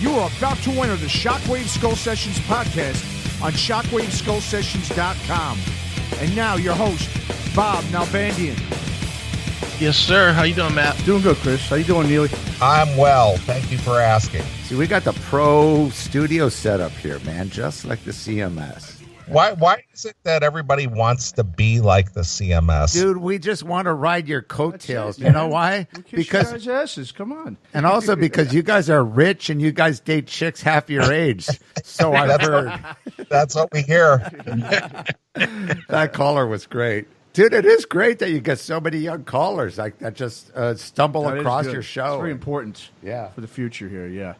You are about to enter the Shockwave Skull Sessions podcast on shockwaveskullsessions.com. And now your host, Bob Nalbandian. Yes, sir. How you doing, Matt? Doing good, Chris. How you doing, Neeley? I'm well. Thank you for asking. See, we got the pro studio set up here, man, just like the CMS. Why is it that everybody wants to be like the CMS? Dude, we just want to ride your coattails. You know why? Because asses. Come on. And also because you guys are rich and you guys date chicks half your age. So I've heard. That's what we hear. That caller was great. Dude, it is great that you get so many young callers like that just stumble across your show. It's very important for the future here,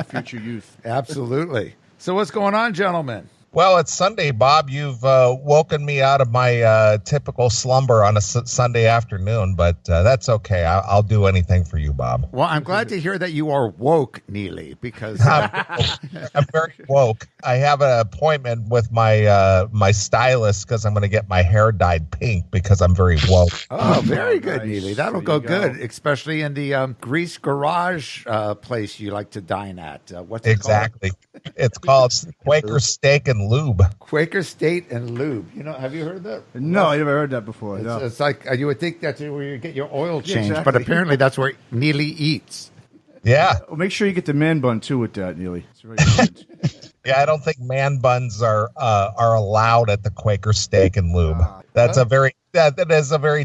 future youth. Absolutely. So what's going on, gentlemen? Well, it's Sunday, Bob. You've woken me out of my typical slumber on a Sunday afternoon, but that's okay. I'll do anything for you, Bob. Well, I'm glad to hear that you are woke, Neeley, because I'm very woke. I have an appointment with my stylist because I'm going to get my hair dyed pink because I'm very woke. Oh, very good, nice. Neeley. That'll go good, especially in the Grease Garage place you like to dine at. What's it exactly? It's called Quaker Steak and Lube. Quaker State and Lube. You know, have you heard that? No, I never heard that before. It's like you would think that's where you get your oil changed, exactly. but apparently that's where Neeley eats. Yeah. Well, make sure you get the man bun too with that, Neeley. It's very important. Yeah, I don't think man buns are allowed at the Quaker Steak and Lube. That is a very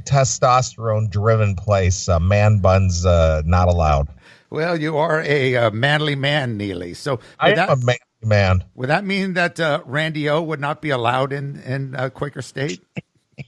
testosterone driven place. Man buns not allowed. Well, you are a manly man, Neeley. So I am a manly man. Would that mean that Randy O would not be allowed in Quaker State?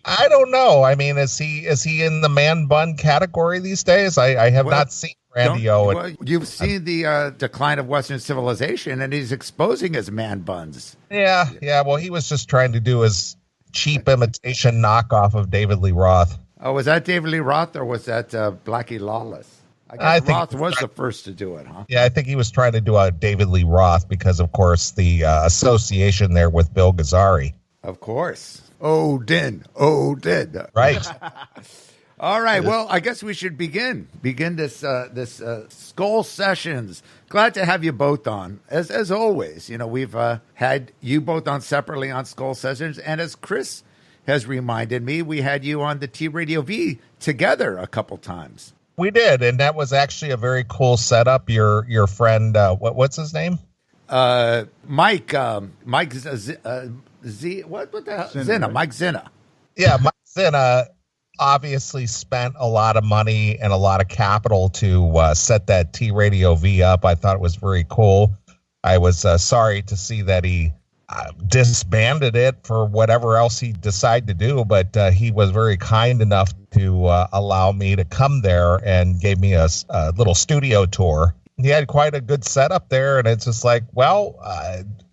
I don't know. I mean, is he in the man bun category these days? I have not seen Randy O. Well, you've seen the decline of Western civilization, and he's exposing his man buns. Yeah. Well, he was just trying to do his cheap imitation knockoff of David Lee Roth. Oh, was that David Lee Roth, or was that Blackie Lawless? I guess Roth was the first to do it, huh? Yeah, I think he was trying to do a David Lee Roth because, of course, the association there with Bill Gazzari. Of course. Odin. Right. All right. Well, I guess we should begin this Skull Sessions. Glad to have you both on. As always, you know, we've had you both on separately on Skull Sessions, and as Chris has reminded me, we had you on the T Radio V together a couple times. We did, and that was actually a very cool setup. Your friend, what's his name? Mike. Mike what the hell? Zinna. Right? Mike Zinna. Yeah, Mike Zinna obviously spent a lot of money and a lot of capital to set that T Radio V up. I thought it was very cool. I was sorry to see that he disbanded it for whatever else he decided to do, but he was very kind enough to allow me to come there and gave me a little studio tour. He had quite a good setup there, and it's just like, well,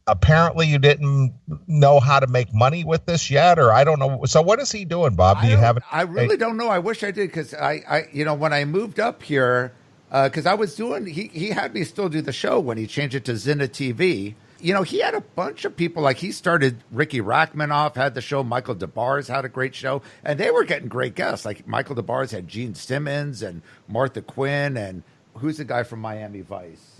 apparently you didn't know how to make money with this yet, or I don't know. So what is he doing, Bob? Do you have it? I really don't know. I wish I did, because I when I moved up here, because I was doing, he had me still do the show when he changed it to Zinna TV. You know, he had a bunch of people, like he started Ricky Rachmaninoff, had the show, Michael DeBars had a great show, and they were getting great guests. Like Michael DeBars had Gene Simmons and Martha Quinn, and who's the guy from Miami Vice?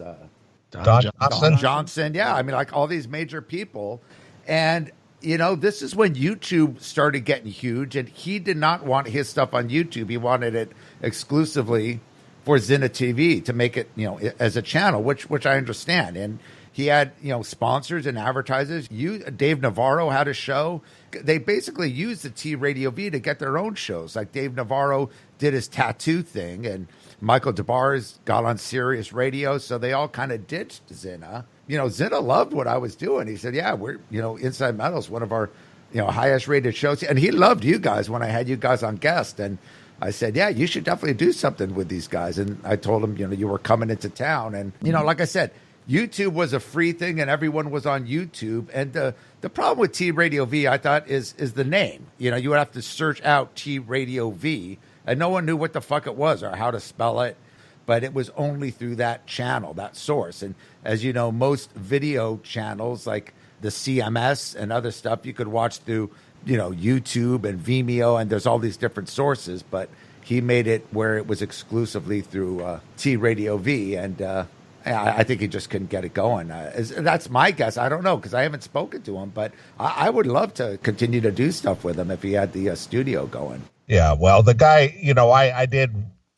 Don Johnson. Yeah, I mean, like all these major people. And, you know, this is when YouTube started getting huge, and he did not want his stuff on YouTube. He wanted it exclusively for Zinna TV to make it, you know, as a channel, which I understand. And he had, you know, sponsors and advertisers. Dave Navarro had a show. They basically used the T Radio V to get their own shows. Like Dave Navarro did his tattoo thing, and Michael DeBars got on Sirius Radio. So they all kind of ditched Zinna. You know, Zinna loved what I was doing. He said, yeah, we're, you know, Inside Metal's one of our, you know, highest rated shows. And he loved you guys when I had you guys on guest. And I said, yeah, you should definitely do something with these guys. And I told him, you know, you were coming into town. And, you know, like I said, YouTube was a free thing and everyone was on YouTube. And the problem with T Radio V, I thought, is the name. You know, you would have to search out T Radio V, and no one knew what the fuck it was or how to spell it. But it was only through that channel, that source. And as you know, most video channels like the CMS and other stuff, you could watch through, you know, YouTube and Vimeo, and there's all these different sources. But he made it where it was exclusively through T Radio V. And I think he just couldn't get it going. That's my guess. I don't know because I haven't spoken to him, but I would love to continue to do stuff with him if he had the studio going. Yeah, well, the guy,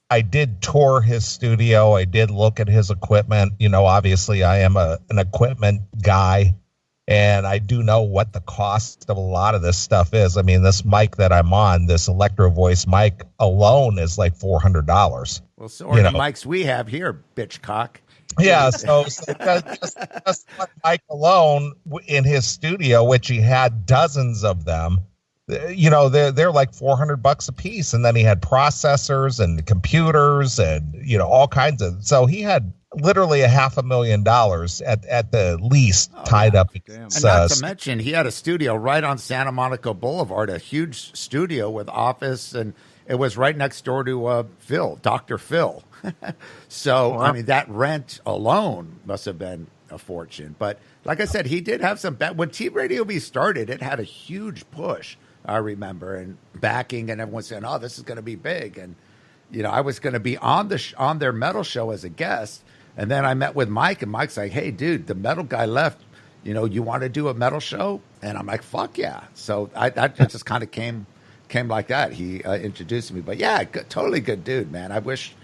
I did tour his studio. I did look at his equipment. Obviously, I am an equipment guy, and I do know what the cost of a lot of this stuff is. I mean, this mic that I'm on, this Electro Voice mic alone is like $400. Well, so are the mics we have here, bitch cock. Yeah, so just one mic alone in his studio, which he had dozens of them. They're like $400 a piece, and then he had processors and computers and all kinds of. So he had literally $500,000 at the least tied up. And not to mention, he had a studio right on Santa Monica Boulevard, a huge studio with office, and it was right next door to Dr. Phil. So wow. I mean, that rent alone must have been a fortune. But like I said, he did have some. When T Radio B started, it had a huge push. I remember, and backing, and everyone saying, "Oh, this is going to be big." And I was going to be on their metal show as a guest, and then I met with Mike, and Mike's like, "Hey, dude, the metal guy left. You want to do a metal show?" And I'm like, "Fuck yeah!" So that just kind of came like that. He introduced me, but yeah, totally good dude, man. I wish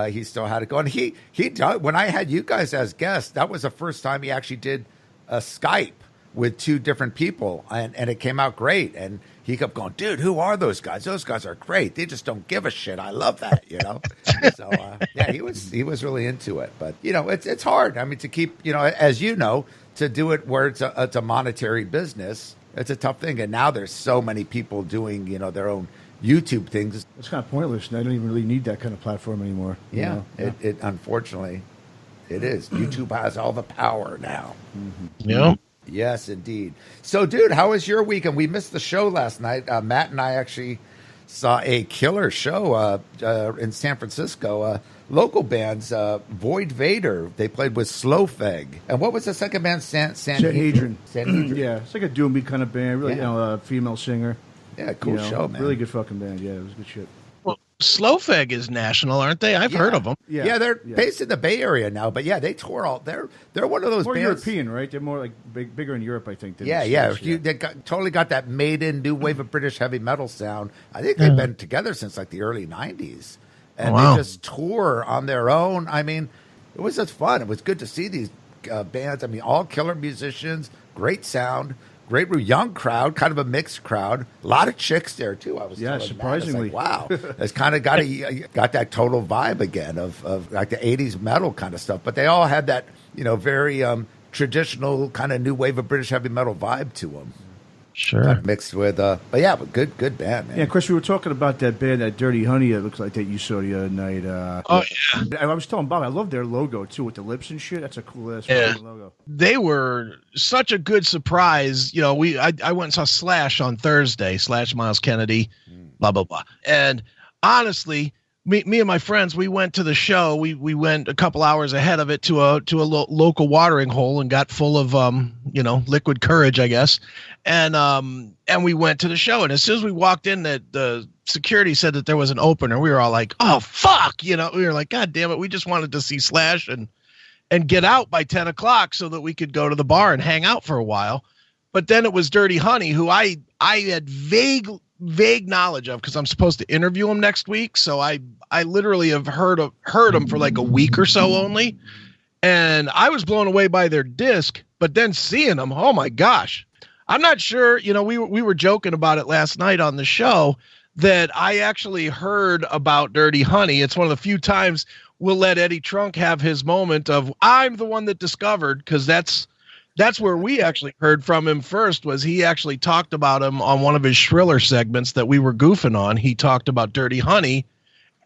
he still had it going. He when I had you guys as guests, that was the first time he actually did a Skype with two different people, and it came out great. And he kept going, "Dude, who are those guys? Those guys are great. They just don't give a shit. I love that." So yeah, he was really into it. But it's hard. I mean, to keep as to do it where it's a monetary business. It's a tough thing. And now there's so many people doing their own YouTube things. It's kind of pointless. I don't even really need that kind of platform anymore. Yeah, it unfortunately it is. YouTube has all the power now. Mm-hmm. Yeah. Yes, indeed. So, dude, how was your weekend? We missed the show last night. Matt and I actually saw a killer show in San Francisco. Local bands, Void Vader. They played with Slowfeg. And what was the second band? Sanhedrin. Sanhedrin. Yeah, it's like a doom-beat kind of band. Really, female singer. Yeah, cool show, man. Really good fucking band. Yeah, it was good shit. Well, Slowfeg is national, aren't they? I've heard of them. Yeah, they're based in the Bay Area now, but they tour all. They're one of those more bands. European, right? They're more like bigger in Europe, I think. Than They totally got that made-in new wave of British heavy metal sound. I think they've been together since like the early '90s, and they just tour on their own. I mean, it was just fun. It was good to see these bands. I mean, all killer musicians, great sound. Great young crowd, kind of a mixed crowd. A lot of chicks there too. I was surprisingly. Wow, it's kind of got that total vibe again of like the '80s metal kind of stuff. But they all had that very traditional kind of new wave of British heavy metal vibe to them. Sure, mixed with but good band, man. Yeah, Chris, we were talking about that band, that Dirty Honey. It looks like that you saw the other night. I was telling Bob, I love their logo too with the lips and shit. That's a cool ass logo. They were such a good surprise. I went and saw Slash on Thursday. Slash, Miles Kennedy, blah blah blah. And honestly, me and my friends, we went to the show. We went a couple hours ahead of it to a local watering hole and got full of liquid courage, I guess. And we went to the show. And as soon as we walked in, the security said that there was an opener. We were all like, "Oh fuck!" We were like, "God damn it!" We just wanted to see Slash and get out by 10 o'clock so that we could go to the bar and hang out for a while. But then it was Dirty Honey, who I had vague knowledge of because I'm supposed to interview him next week. So I literally have heard him for like a week or so only. And I was blown away by their disc, but then seeing them, oh my gosh. I'm not sure, we were joking about it last night on the show that I actually heard about Dirty Honey. It's one of the few times we'll let Eddie Trunk have his moment of I'm the one that discovered, because that's where we actually heard from him first. Was he actually talked about him on one of his Shriller segments that we were goofing on. He talked about Dirty Honey,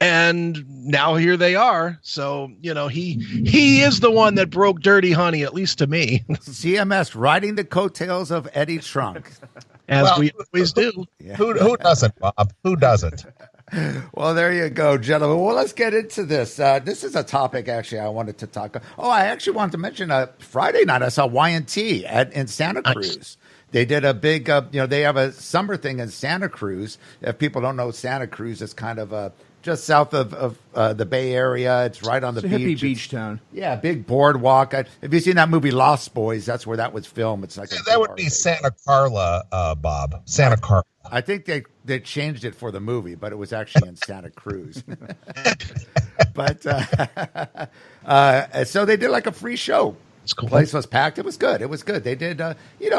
and now here they are. So, he is the one that broke Dirty Honey, at least to me. CMS riding the coattails of Eddie Trunk. As we always do. Yeah. Who doesn't, Bob? Who doesn't? Well, there you go, gentlemen. Well, let's get into this. This is a topic, actually, I wanted to talk about. Oh, I actually wanted to mention Friday night I saw Y&T in Santa Cruz. Nice. They did a big, they have a summer thing in Santa Cruz. If people don't know, Santa Cruz is kind of just south of the Bay Area. It's right on the It's a beach. hippie beach town. Yeah, big boardwalk. Have you seen that movie Lost Boys? That's where that was filmed. It's like that would be Santa Carla, Bob. Santa Carla. I think they changed it for the movie, but it was actually in Santa Cruz. But so they did like a free show. It's cool. The place was packed. It was good. It was good. They did,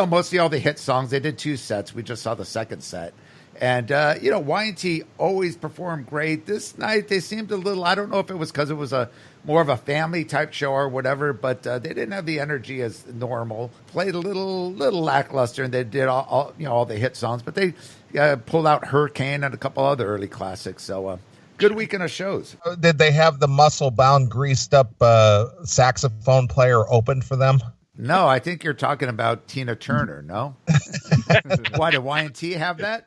mostly all the hit songs. They did 2 sets. We just saw the second set. And, Y&T always performed great. This night, they seemed a little, I don't know if it was because it was more of a family type show or whatever, but they didn't have the energy as normal. Played a little lackluster, and they did all the hit songs, but they pulled out Hurricane and a couple other early classics. So, good weekend of shows. Did they have the muscle-bound, greased-up saxophone player open for them? No, I think you're talking about Tina Turner, no? Why, did Y&T have that?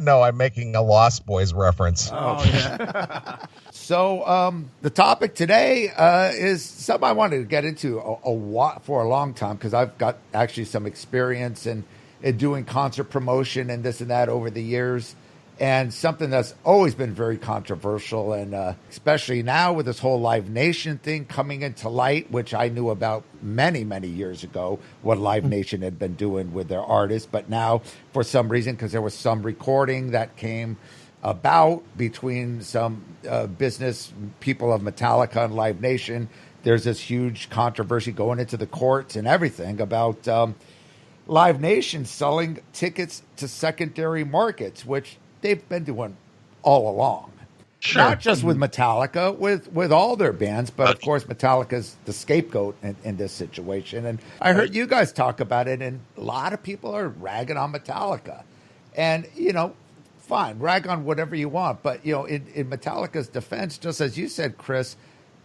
No, I'm making a Lost Boys reference. Oh, yeah. So the topic today is something I wanted to get into for a long time because I've got actually some experience in doing concert promotion and this and that over the years. And something that's always been very controversial, and especially now with this whole Live Nation thing coming into light, which I knew about many, many years ago, what Live Nation had been doing with their artists. But now, for some reason, because there was some recording that came about between some business people of Metallica and Live Nation, there's this huge controversy going into the courts and everything about Live Nation selling tickets to secondary markets, which they've been doing all along. Sure. Not just with Metallica, with all their bands, but of course Metallica's the scapegoat in this situation. And I heard you guys talk about it, and a lot of people are ragging on Metallica. And, fine, rag on whatever you want. But, in Metallica's defense, just as you said, Chris,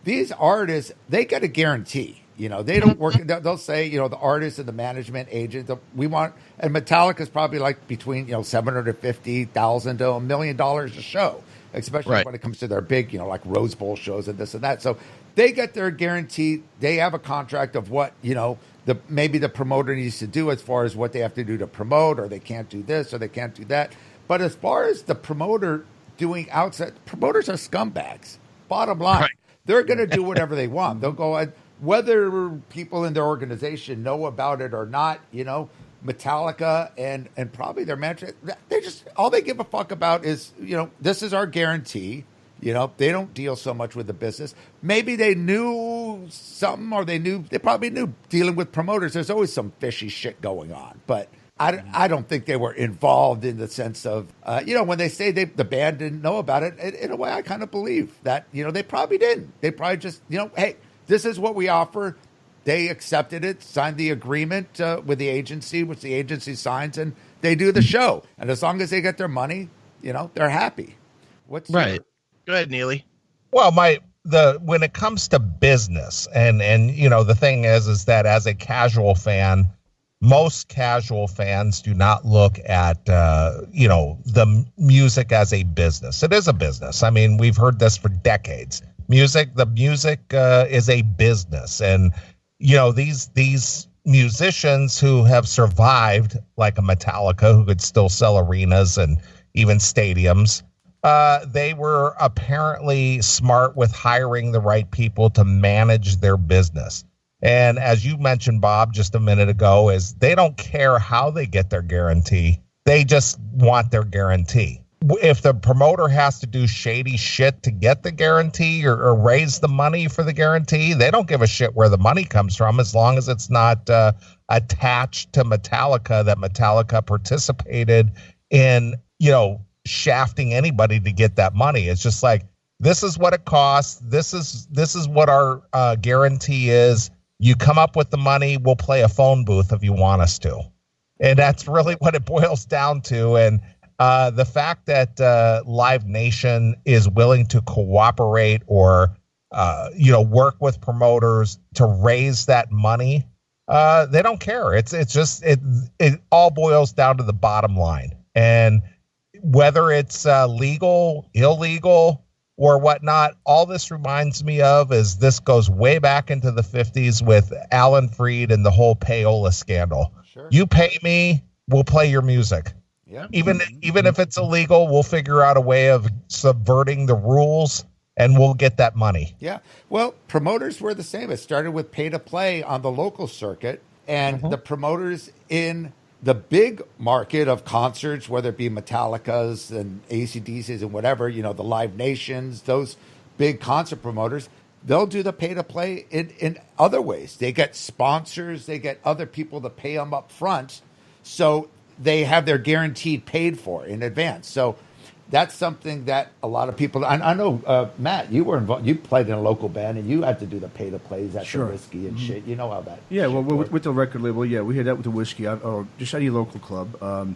these artists, they get a guarantee. They don't work. They'll say, the artist and the management agent, we want, and Metallica's probably like between, $750,000 to $1 million a show, especially when it comes to their big, like Rose Bowl shows and this and that. So they get their guarantee. They have a contract of what, maybe the promoter needs to do as far as what they have to do to promote, or they can't do this or they can't do that. But as far as the promoter doing outside, promoters are scumbags. Bottom line, they're going to do whatever they want. They'll go. Whether people in their organization know about it or not, Metallica and probably their manager, they just, all they give a fuck about is, this is our guarantee. They don't deal so much with the business. Maybe they knew something, or they probably knew dealing with promoters. There's always some fishy shit going on, but I don't think they were involved in the sense of, when they say the band didn't know about it, in a way, I kind of believe that, they probably didn't. They probably just, hey, this is what we offer. They accepted it, signed the agreement with the agency, which the agency signs, and they do the show. And as long as they get their money, they're happy. What's right? Go ahead, Neely. Well, when it comes to business, and the thing is that as a casual fan, most casual fans do not look at the music as a business. It is a business. I mean, we've heard this for decades. The music is a business, and these musicians who have survived, like a Metallica, who could still sell arenas and even stadiums, they were apparently smart with hiring the right people to manage their business. And as you mentioned, Bob, just a minute ago, is they don't care how they get their guarantee; they just want their guarantee. If the promoter has to do shady shit to get the guarantee or raise the money for the guarantee, they don't give a shit where the money comes from, as long as it's not attached to Metallica, that Metallica participated in, shafting anybody to get that money. It's just like, this is what it costs. This is what our guarantee is. You come up with the money, we'll play a phone booth if you want us to. And that's really what it boils down to. And the fact that Live Nation is willing to cooperate or, work with promoters to raise that money, they don't care. It all boils down to the bottom line. And whether it's legal, illegal, or whatnot, all this reminds me of is this goes way back into the 50s with Alan Freed and the whole payola scandal. Sure. You pay me, we'll play your music. Yeah. Even if it's illegal, we'll figure out a way of subverting the rules, and we'll get that money. Yeah. Well, promoters were the same. It started with pay to play on the local circuit, and the promoters in the big market of concerts, whether it be Metallica's and AC/DC's and whatever, the Live Nations, those big concert promoters, they'll do the pay to play in other ways. They get sponsors, they get other people to pay them up front. So they have their guaranteed paid for in advance. So that's something that a lot of people. I know, Matt, you were involved. You played in a local band, and you had to do the pay to plays at the Whiskey and shit. You know how that. Yeah, well, with the record label, we had that with the Whiskey, or just any local club.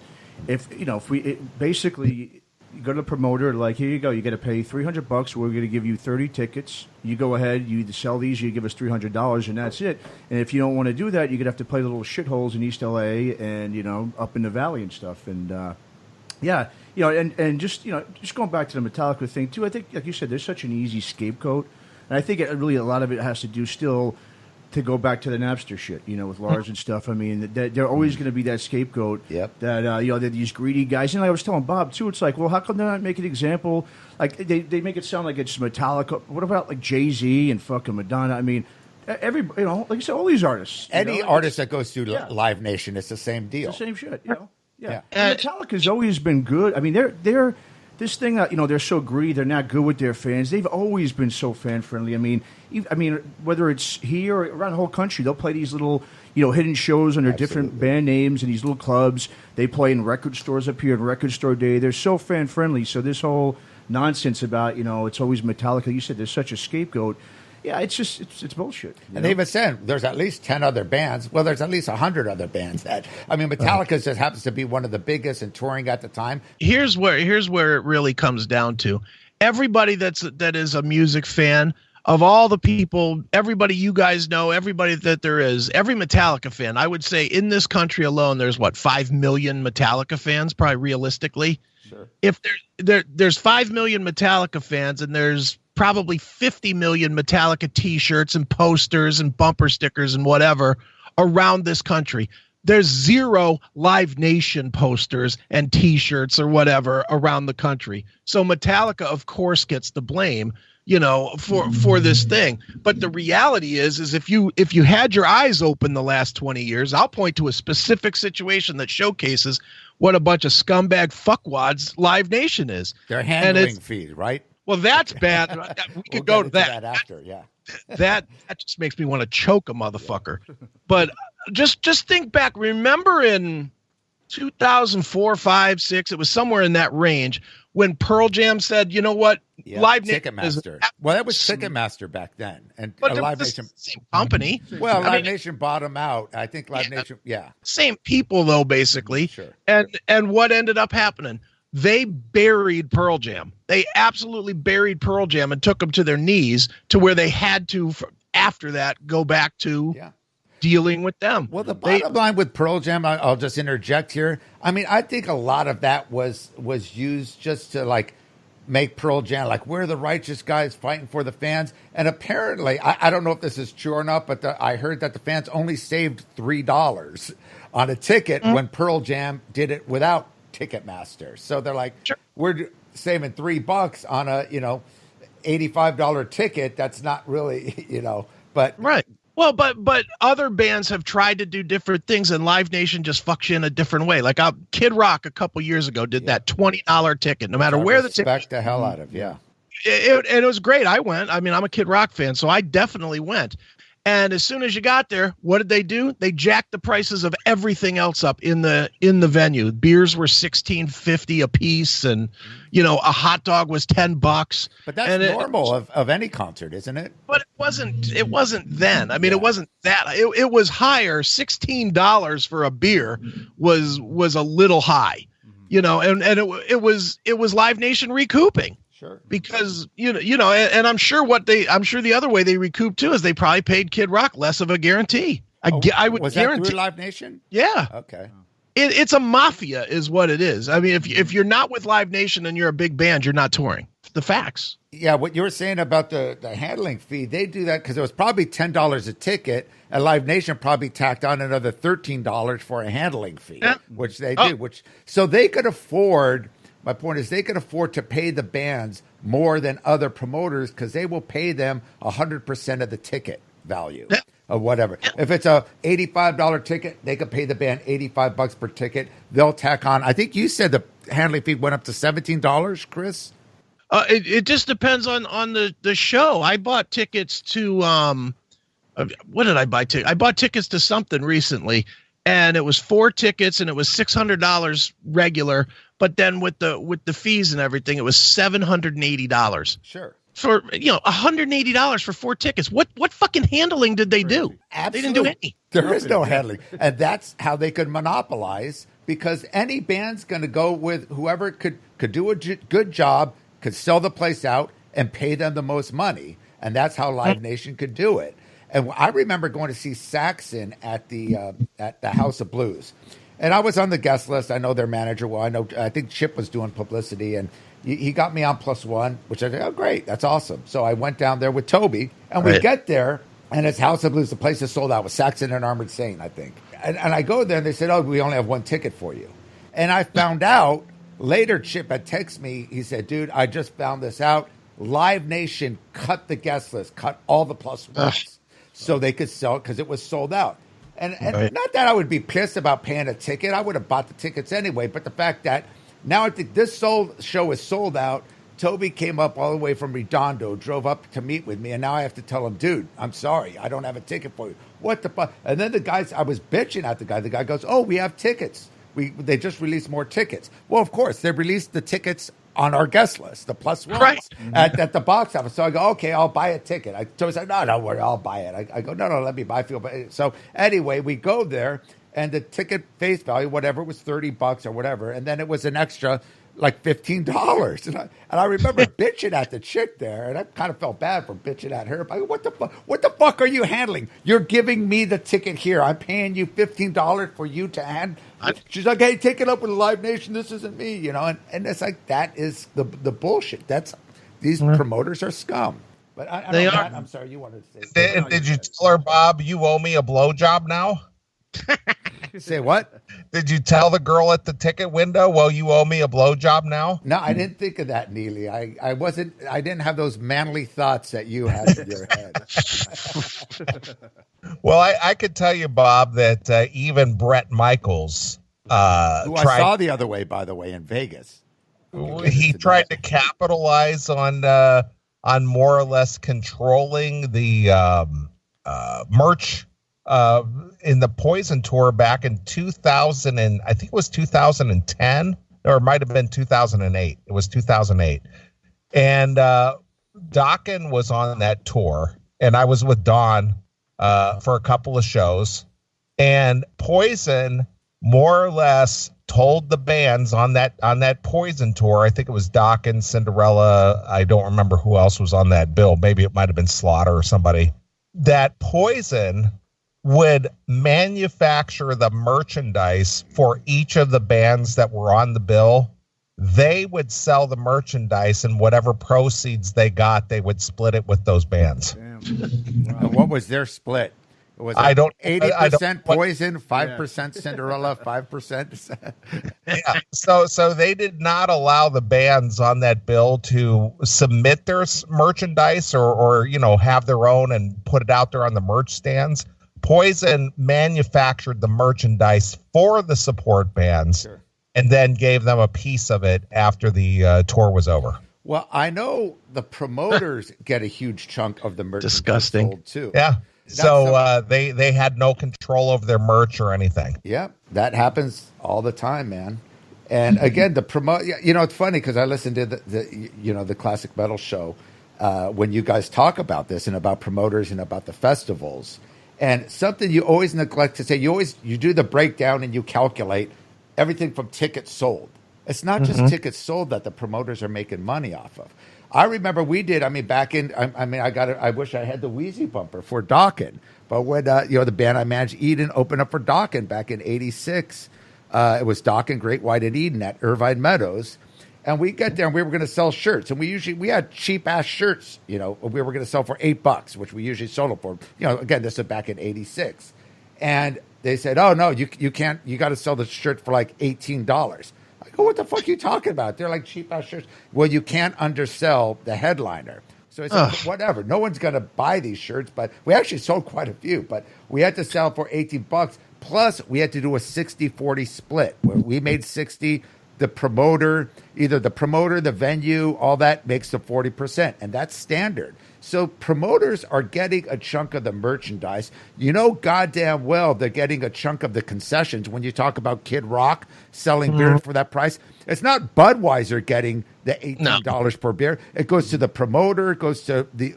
Basically, you go to the promoter, like, here you go, you got to pay $300. We're going to give you 30 tickets. You go ahead, you either sell these, you give us $300, and that's it. And if you don't want to do that, you're going to have to play the little shitholes in East LA and up in the valley and stuff. And and just going back to the Metallica thing too, I think, like you said, there's such an easy scapegoat, and I think a lot of it has to do still to go back to the Napster shit, with Lars and stuff. I mean, they're always going to be that scapegoat. Yep. That they're these greedy guys. And I was telling Bob too, it's like, well, how come they not make an example? Like they make it sound like it's Metallica. What about like Jay-Z and fucking Madonna? I mean, every like you said, all these artists. Any artist that goes through Live Nation, it's the same deal. It's the same shit. Yeah. And Metallica's always been good. I mean, they're this thing that they're so greedy, they're not good with their fans. They've always been so fan friendly. I mean, whether it's here or around the whole country, they'll play these little hidden shows under different band names and these little clubs. They play in record stores up here on Record Store Day. They're so fan friendly. So this whole nonsense about it's always Metallica. You said there's such a scapegoat. Yeah, it's just it's bullshit. And they even said there's at least 10 other bands. Well, there's at least 100 other bands that. I mean, Metallica just happens to be one of the biggest and touring at the time. Here's where it really comes down to. Everybody that is a music fan, of all the people, everybody you guys know, everybody that there is, every Metallica fan, I would say in this country alone, there's 5 million Metallica fans, probably realistically. Sure. If there's 5 million Metallica fans, and there's probably 50 million Metallica t-shirts and posters and bumper stickers and whatever around this country. There's 0 Live Nation posters and t-shirts or whatever around the country. So Metallica, of course, gets the blame, for this thing. But the reality is if you had your eyes open the last 20 years, I'll point to a specific situation that showcases what a bunch of scumbag fuckwads Live Nation is. Their handling fee, right? Well, that's bad. We could go to that after, yeah. That just makes me want to choke a motherfucker. But just think back. Remember in 2004, 5, 6, it was somewhere in that range when Pearl Jam said, "You know what? Live Nation is." Well, that was Ticketmaster back then, but Live Nation, same company. Well, Live Nation bought them out. I think Live Nation, same people though, basically. Sure. And what ended up happening? They buried Pearl Jam. They absolutely buried Pearl Jam and took them to their knees to where they had to, after that, go back to dealing with them. Well, the bottom line with Pearl Jam, I'll just interject here. I mean, I think a lot of that was used just to make Pearl Jam we're the righteous guys fighting for the fans. And apparently, I don't know if this is true or not, but I heard that the fans only saved $3 on a ticket when Pearl Jam did it without Ticketmaster. So they're like, sure, we're saving $3 on a $85 ticket. That's not really but right. Well, but other bands have tried to do different things, and Live Nation just fucks you in a different way. Like Kid Rock a couple years ago did that $20 ticket, no matter where the ticket. Respect the hell out of, and it was great. I went. I mean, I'm a Kid Rock fan, so I definitely went. And as soon as you got there, what did they do? They jacked the prices of everything else up in the venue. Beers were $16.50 a piece, and a hot dog was $10. But that's normal of any concert, isn't it? But it wasn't then. I mean, it wasn't that. It was higher. $16 for a beer was a little high, and it was Live Nation recouping. Sure. Because and I'm sure the other way they recoup too is they probably paid Kid Rock less of a guarantee. I would was guarantee. that through Live Nation? Yeah. Okay. It's a mafia is what it is. I mean, if you're not with Live Nation and you're a big band, you're not touring. The facts. Yeah, what you were saying about the handling fee, they do that because it was probably $10 a ticket, and Live Nation probably tacked on another $13 for a handling fee, which they do. So they could afford. My point is, they could afford to pay the bands more than other promoters because they will pay them 100% of the ticket value or whatever. If it's a $85 ticket, they could pay the band $85 per ticket. They'll tack on. I think you said the handling fee went up to $17, Chris. It just depends on the show. I bought tickets to what did I buy? I bought tickets to something recently, and it was 4 tickets, and it was $600 regular. But then with the fees and everything, it was $780. Sure. For $180 for 4 tickets. What fucking handling did they do? Absolutely. They didn't do any. There is no handling, and that's how they could monopolize. Because any band's going to go with whoever could do a good job, could sell the place out, and pay them the most money, and that's how Live Nation could do it. And I remember going to see Saxon at the House of Blues, and I was on the guest list. I know their manager well. I think Chip was doing publicity, and he got me on +1, which I said, oh, great, that's awesome. So I went down there with Toby, and we get there, and it's House of Blues. The place is sold out with Saxon and Armored Saint, I think. And I go there, and they said, oh, we only have 1 ticket for you. And I found out later, Chip had texted me. He said, dude, I just found this out. Live Nation cut the guest list, cut all the +1s so they could sell it because it was sold out. And not that I would be pissed about paying a ticket. I would have bought the tickets anyway. But the fact that now I think this show is sold out. Toby came up all the way from Redondo, drove up to meet with me, and now I have to tell him, dude, I'm sorry, I don't have a ticket for you. What the fuck? And then the guys, I was bitching at the guy. The guy goes, oh, we have tickets. They just released more tickets. Well, of course, they released the tickets on our guest list, the +1s, at the box office. So I go, okay, I'll buy a ticket. Toby said, no, don't worry, I'll buy it. I go, no, let me buy it. So anyway, we go there, and the ticket face value, whatever, was $30 or whatever, and then it was an extra like $15. And I remember bitching at the chick there, and I kind of felt bad for bitching at her. But I go, what the fuck are you handling? You're giving me the ticket here. I'm paying you $15 for you to hand. She's like, hey, take it up with Live Nation. This isn't me, and it's like, that is the bullshit. These promoters are scum. But they are. I'm sorry, you wanted to say. Did you tell her, Bob, you owe me a blowjob now? Say what? Did you tell the girl at the ticket window, well, you owe me a blowjob now? No, I didn't think of that, Neeley. I didn't have those manly thoughts that you had in your head. Well, I could tell you, Bob, that even Bret Michaels, who I saw the other way, by the way, in Vegas. He tried to capitalize on more or less controlling the merch in the Poison tour back in 2000, and I think it was 2010, or it might have been 2008. It was 2008, and Dokken was on that tour, and I was with Don for a couple of shows, and Poison more or less told the bands on that Poison tour. I think it was Dokken, Cinderella. I don't remember who else was on that bill. Maybe it might have been Slaughter or somebody. That Poison would manufacture the merchandise for each of the bands that were on the bill. They would sell the merchandise, and whatever proceeds they got, they would split it with those bands. Wow. And what was their split? Was it I don't 80% Poison, 5% Cinderella, 5%. Yeah. So they did not allow the bands on that bill to submit their merchandise or have their own and put it out there on the merch stands. Poison manufactured the merchandise for the support bands, sure, and then gave them a piece of it after the tour was over. Well, I know the promoters get a huge chunk of the merchandise. Disgusting. Sold too. Yeah. So they had no control over their merch or anything. Yeah, that happens all the time, man. And again, it's funny because I listened to the Classic Metal show when you guys talk about this and about promoters and about the festivals. And something you always neglect to say, you do the breakdown and you calculate everything from tickets sold. It's not just tickets sold that the promoters are making money off of. I remember we did. I wish I had the Wheezy bumper for Dokken. But when the band I managed, Eden, opened up for Dokken back in '86, It was Doc and Great White at Eden at Irvine Meadows. And we got there and we were going to sell shirts. And we had cheap ass shirts, we were going to sell for $8, which we usually sold them for. Again, this was back in '86. And they said, oh, no, you can't. You got to sell the shirt for like $18. I go, what the fuck are you talking about? They're like cheap ass shirts. Well, you can't undersell the headliner. So I said, whatever. No one's going to buy these shirts. But we actually sold quite a few. But we had to sell for $18. Plus, we had to do a 60-40 split where we made 60. The promoter, either the promoter, the venue, all that makes the 40%. And that's standard. So promoters are getting a chunk of the merchandise. Goddamn well they're getting a chunk of the concessions. When you talk about Kid Rock selling beer for that price, it's not Budweiser getting the $18 per beer. It goes to the promoter. It goes to the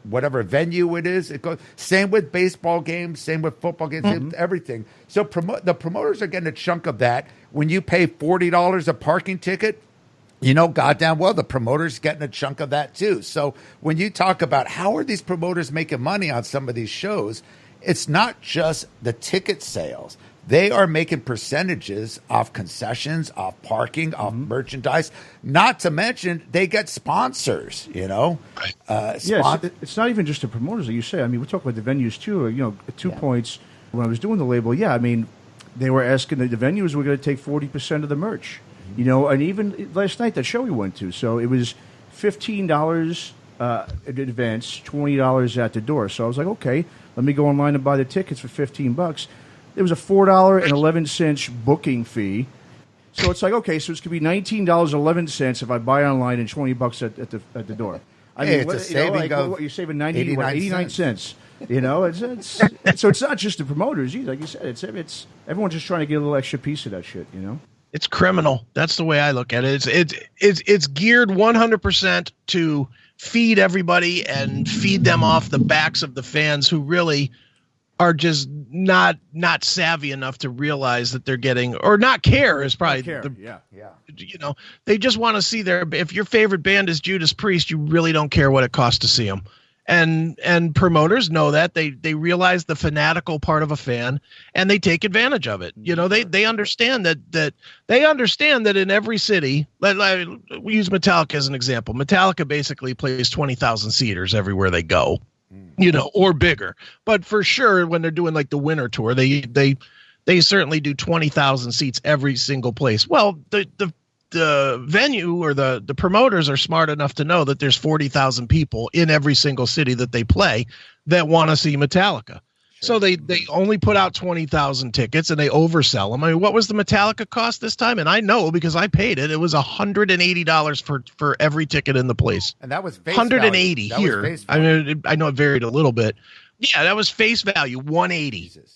whatever venue it is. It goes same with baseball games. Same with football games. Everything. So the promoters are getting a chunk of that. When you pay $40 a parking ticket, goddamn well, the promoter's getting a chunk of that too. So when you talk about how are these promoters making money on some of these shows, it's not just the ticket sales. They are making percentages off concessions, off parking, off merchandise. Not to mention they get sponsors, Right. It's not even just the promoters, like you say. I mean, we talk about the venues too. 2 points. When I was doing the label, they were asking the venues were going to take 40% of the merch. And even last night, that show we went to, so it was $15 in advance, $20 at the door. So I was like, okay, let me go online and buy the tickets for $15. There was a $4.11 booking fee. So it's like, okay, so it's going to be $19.11 if I buy online and $20 at the door. I mean, it's a saving of you're saving 89 cents. So it's not just the promoters either. Like you said, it's everyone's just trying to get a little extra piece of that shit. It's criminal. That's the way I look at it. It's geared 100% to feed everybody and feed them off the backs of the fans who really are just not savvy enough to realize that they're getting, or not care is probably they just want to see if your favorite band is Judas Priest, you really don't care what it costs to see them. And promoters know that. They realize the fanatical part of a fan, and they take advantage of it. They understand that they understand that in every city, we use Metallica as an example. Metallica basically plays 20,000 seaters everywhere they go, or bigger. But for sure, when they're doing like the winter tour, they certainly do 20,000 seats every single place. Well, the venue or the promoters are smart enough to know that there's 40,000 people in every single city that they play that want to see Metallica. Sure. So they only put out 20,000 tickets and they oversell them. I mean, what was the Metallica cost this time? And I know because I paid it. It was $180 for every ticket in the place. And that was face 180 value. here. I mean, I know it varied a little bit. Yeah, that was face value, 180. Jesus.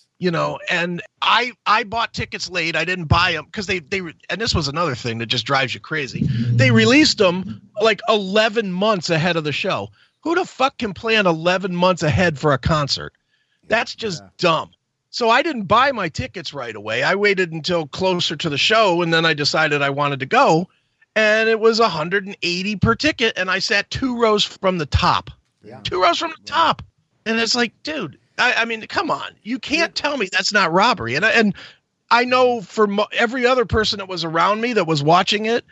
And I bought tickets late. I didn't buy them because they and this was another thing that just drives you crazy. They released them like 11 months ahead of the show. Who the fuck can plan 11 months ahead for a concert? That's just dumb. So I didn't buy my tickets right away. I waited until closer to the show, and then I decided I wanted to go. And it was $180 per ticket, and I sat 2 rows from the top. Yeah. 2 rows from the top. And it's like, dude, I mean, come on. You can't tell me that's not robbery. And I know for every other person that was around me that was watching it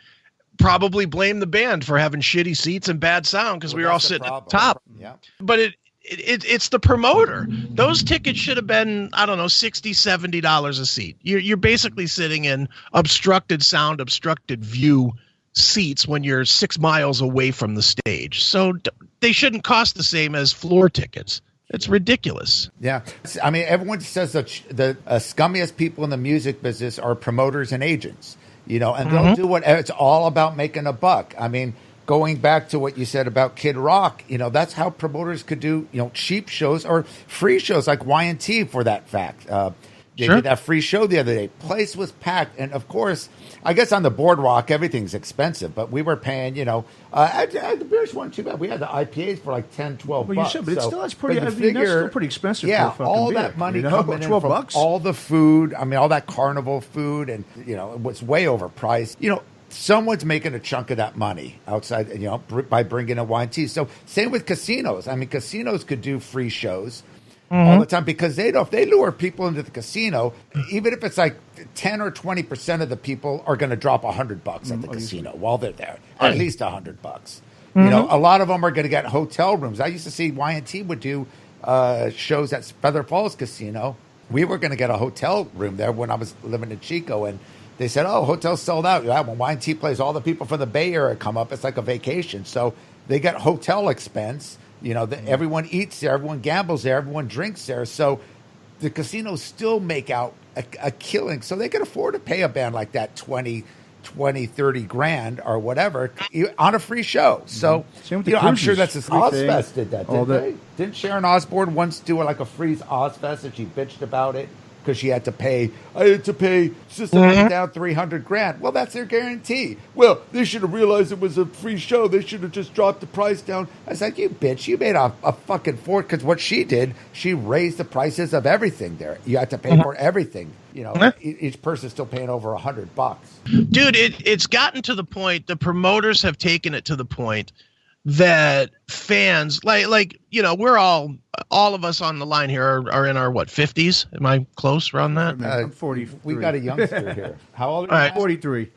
probably blamed the band for having shitty seats and bad sound because we were all sitting at the top. Yeah. But it's the promoter. Those tickets should have been, I don't know, $60, $70 a seat. You're basically sitting in obstructed sound, obstructed view seats when you're 6 miles away from the stage. So they shouldn't cost the same as floor tickets. It's ridiculous. Yeah. I mean, everyone says that the scummiest people in the music business are promoters and agents, and they'll do what it's all about making a buck. I mean, going back to what you said about Kid Rock, that's how promoters could do, cheap shows or free shows like Y&T for that fact. They did that free show the other day. Place was packed. And, of course, I guess on the boardwalk, everything's expensive. But we were paying, the beers weren't too bad. We had the IPAs for like $10, $12. But you said, but that's pretty, that's still pretty expensive for a fucking all beer. That money coming in from $12? All the food. I mean, all that carnival food. And, it was way overpriced. Someone's making a chunk of that money outside, by bringing in Y&T. So same with casinos. I mean, casinos could do free shows. all the time because they know if they lure people into the casino, even if it's like 10 or 20% of the people are going to drop $100 at the casino while they're there, at least $100. You know, a lot of them are going to get hotel rooms. I used to see Y&T would do shows at Feather Falls Casino. We were going to get a hotel room there when I was living in Chico, and they said, "Oh, hotel's sold out." Yeah, when Y&T plays, all the people from the Bay Area come up. It's like a vacation, so they get hotel expense. You know, everyone eats there, everyone gambles there, everyone drinks there. So the casinos still make out a killing. So they can afford to pay a band like that 20, 30 grand or whatever on a free show. So I'm sure that's Ozfest did that, didn't they? Didn't Sharon Osbourne once do like a free Ozfest and she bitched about it? Because she had to pay, System down 300 grand. Well, that's their guarantee. Well, they should have realized it was a free show. They should have just dropped the price down. I was like, you bitch, you made a fucking fort. Because what she did, she raised the prices of everything there. You had to pay for everything. You know, each person's still paying over $100. Dude, it's gotten to the point, the promoters have taken it to the point that fans like you know, we're all of us on the line here are in our 50s. Am I close around that? I'm 40. We got a youngster here. How old are you? Right. 43.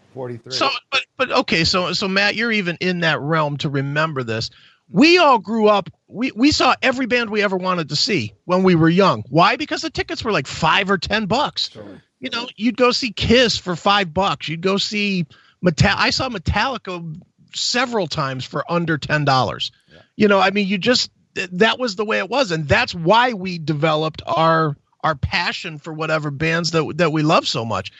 So but okay, so Matt, you're even in that realm to remember this. We all grew up, we saw every band we ever wanted to see when we were young. Why? Because the tickets were like $5 or $10. Sure. You know, you'd go see Kiss for $5. You'd go see I saw Metallica several times for under $10. Yeah. You know, I mean, that was the way it was. And that's why we developed our passion for whatever bands that we love so much.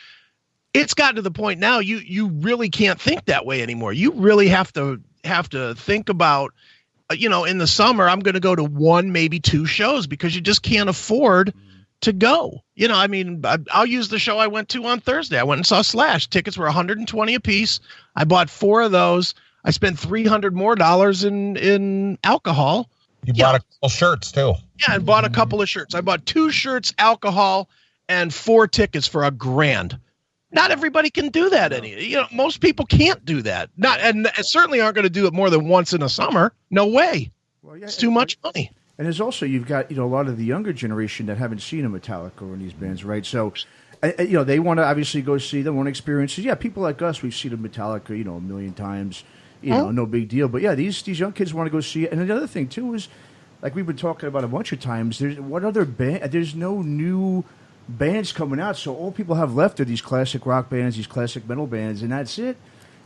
It's gotten to the point now you really can't think that way anymore. You really have to think about, you know, in the summer, I'm going to go to one, maybe two shows because you just can't afford to go. You know, I mean, I'll use the show I went to on Thursday. I went and saw Slash. Tickets were $120 a piece. I bought 4 of those. I spent $300 more in alcohol. You bought a couple shirts too. Yeah, I bought a couple of shirts. I bought 2 shirts, alcohol, and 4 tickets for $1,000. Not everybody can do that. Most people can't do that. And certainly aren't going to do it more than once in a summer. No way. Well, yeah, it's too much money. And there's also, you've got, you know, a lot of the younger generation that haven't seen a Metallica or these bands, right? So, you know, they want to obviously go see them, want experiences. Yeah, people like us, we've seen a Metallica, you know, 1 million times. You know, no big deal. But yeah, these young kids want to go see it. And the other thing too is, like we've been talking about a bunch of times, there's no new bands coming out. So all people have left are these classic rock bands, these classic metal bands, and that's it.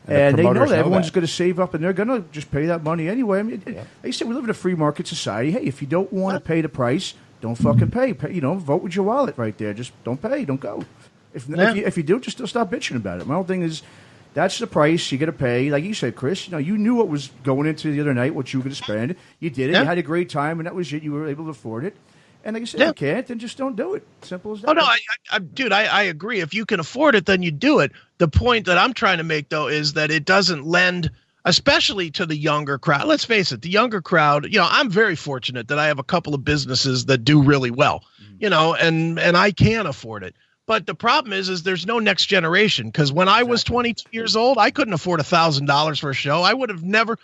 And they know that everyone's going to save up, and they're going to just pay that money anyway. I mean, like you said, we live in a free market society. Hey, if you don't want to pay the price, don't fucking pay. You know, vote with your wallet right there. Just don't pay. Don't go. If you do, just stop bitching about it. My whole thing is, that's the price you got to pay. Like you said, Chris, you know, you knew what was going into the other night, what you were going to spend. You did it. You had a great time, and that was it. You were able to afford it. And like I said, if you can't, then just don't do it. Simple as that. Oh, no, dude, I agree. If you can afford it, then you do it. The point that I'm trying to make, though, is that it doesn't lend, especially to the younger crowd. Let's face it, the younger crowd, you know, I'm very fortunate that I have a couple of businesses that do really well, you know, and I can afford it. But the problem is there's no next generation, because when I was 22 years old, I couldn't afford $1,000 for a show. I would have never,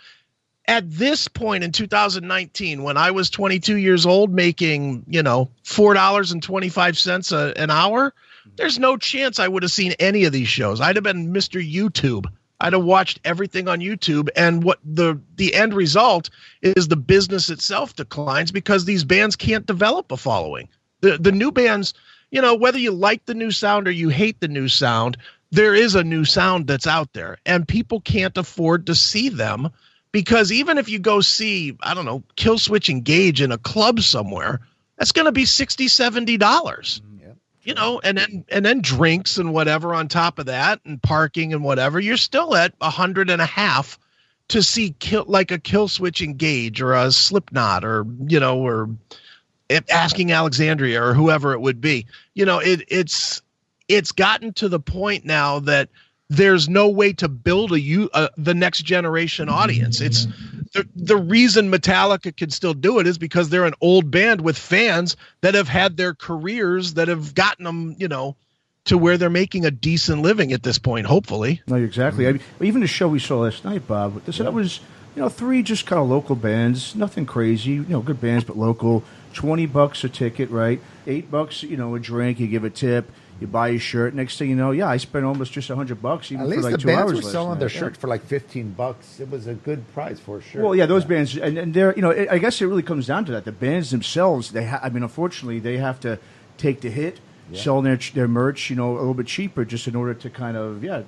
at this point in 2019, when I was 22 years old, making, you know, $4.25 an hour, there's no chance I would have seen any of these shows. I'd have been Mr. YouTube. I'd have watched everything on YouTube, and what the end result is, the business itself declines because these bands can't develop a following. The new bands, you know, whether you like the new sound or you hate the new sound, there is a new sound that's out there, and people can't afford to see them, because even if you go see, I don't know, Killswitch Engage in a club somewhere, that's going to be $60, $70. You know, and then drinks and whatever on top of that, and parking and whatever. You're still at $150 to see like a Killswitch Engage or a Slipknot, or, you know, or Asking Alexandria or whoever it would be. You know, it's gotten to the point now that there's no way to build the next generation audience. It's the reason Metallica can still do it is because they're an old band with fans that have had their careers that have gotten them, you know, to where they're making a decent living at this point, hopefully. No, exactly. I mean, even the show we saw last night, Bob, that was, you know, 3 just kind of local bands, nothing crazy, you know, good bands, but local. $20 a ticket, right? $8, a drink. You give a tip. You buy a shirt. Next thing you know, I spent almost just $100 even At least for like the 2 bands hours. were selling their shirt for like $15. It was a good price for a shirt. Well, yeah, those bands, and they're, I guess it really comes down to that. The bands themselves, unfortunately, they have to take the hit, sell their merch, a little bit cheaper, just in order to kind of, to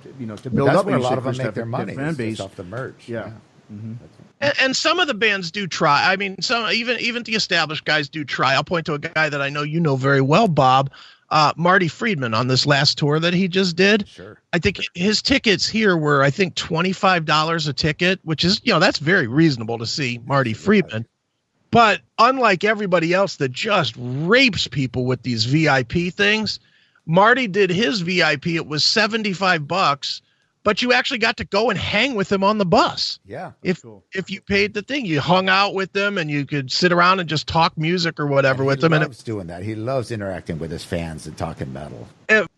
build that's up. where a lot of them make their money, fan base off the merch. Yeah. Mm-hmm. And some of the bands do try. I mean, some even the established guys do try. I'll point to a guy that I know you know very well, Bob. Marty Friedman on this last tour that he just did. Sure. I think his tickets here were, $25 a ticket, which is, that's very reasonable to see Marty Friedman. But unlike everybody else that just rapes people with these VIP things, Marty did his VIP. It was $75, but you actually got to go and hang with him on the bus. Yeah. If you paid the thing, you hung out with them and you could sit around and just talk music or whatever with them. He loves doing that. He loves interacting with his fans and talking metal.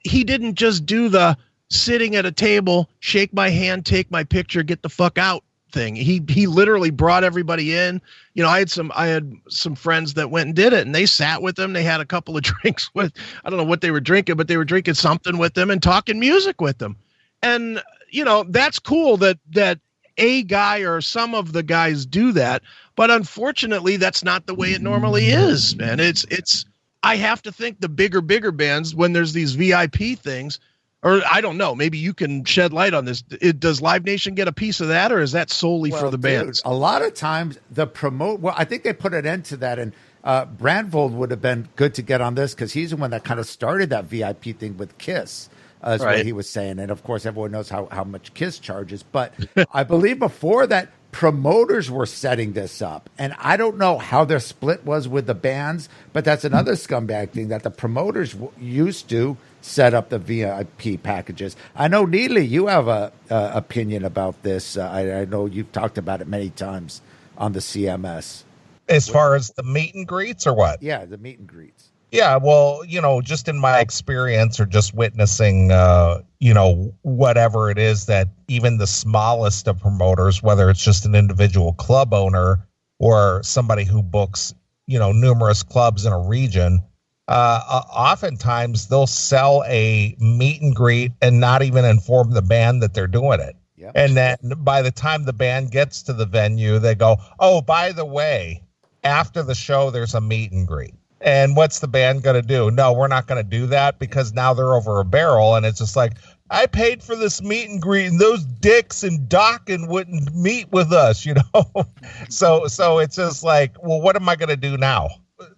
He didn't just do the sitting at a table, shake my hand, take my picture, get the fuck out thing. He literally brought everybody in. I had some friends that went and did it, and they sat with them. They had a couple of drinks with, I don't know what they were drinking, but they were drinking something with them and talking music with them. And that's cool that a guy or some of the guys do that, but unfortunately that's not the way it normally is, man. It's I have to think the bigger bands, when there's these VIP things, or I don't know, maybe you can shed light on this. Does Live Nation get a piece of that, or is that solely for the bands? A lot of times I think they put an end to that, and Brandvold would have been good to get on this because he's the one that kind of started that VIP thing with Kiss. Is what he was saying. And of course, everyone knows how much Kiss charges. But I believe before that, promoters were setting this up. And I don't know how their split was with the bands, but that's another scumbag thing that the promoters used to set up the VIP packages. I know, Neeley, you have a opinion about this. I know you've talked about it many times on the CMS. As far as the meet and greets or what? Yeah, the meet and greets. Yeah, well, just in my experience or just witnessing, whatever it is that even the smallest of promoters, whether it's just an individual club owner or somebody who books, numerous clubs in a region, oftentimes they'll sell a meet and greet and not even inform the band that they're doing it. Yep. And then by the time the band gets to the venue, they go, oh, by the way, after the show, there's a meet and greet. And what's the band going to do? No, we're not going to do that because now they're over a barrel. And it's just like, I paid for this meet and greet and those dicks and Dockin wouldn't meet with us, So it's just like, well, what am I going to do now?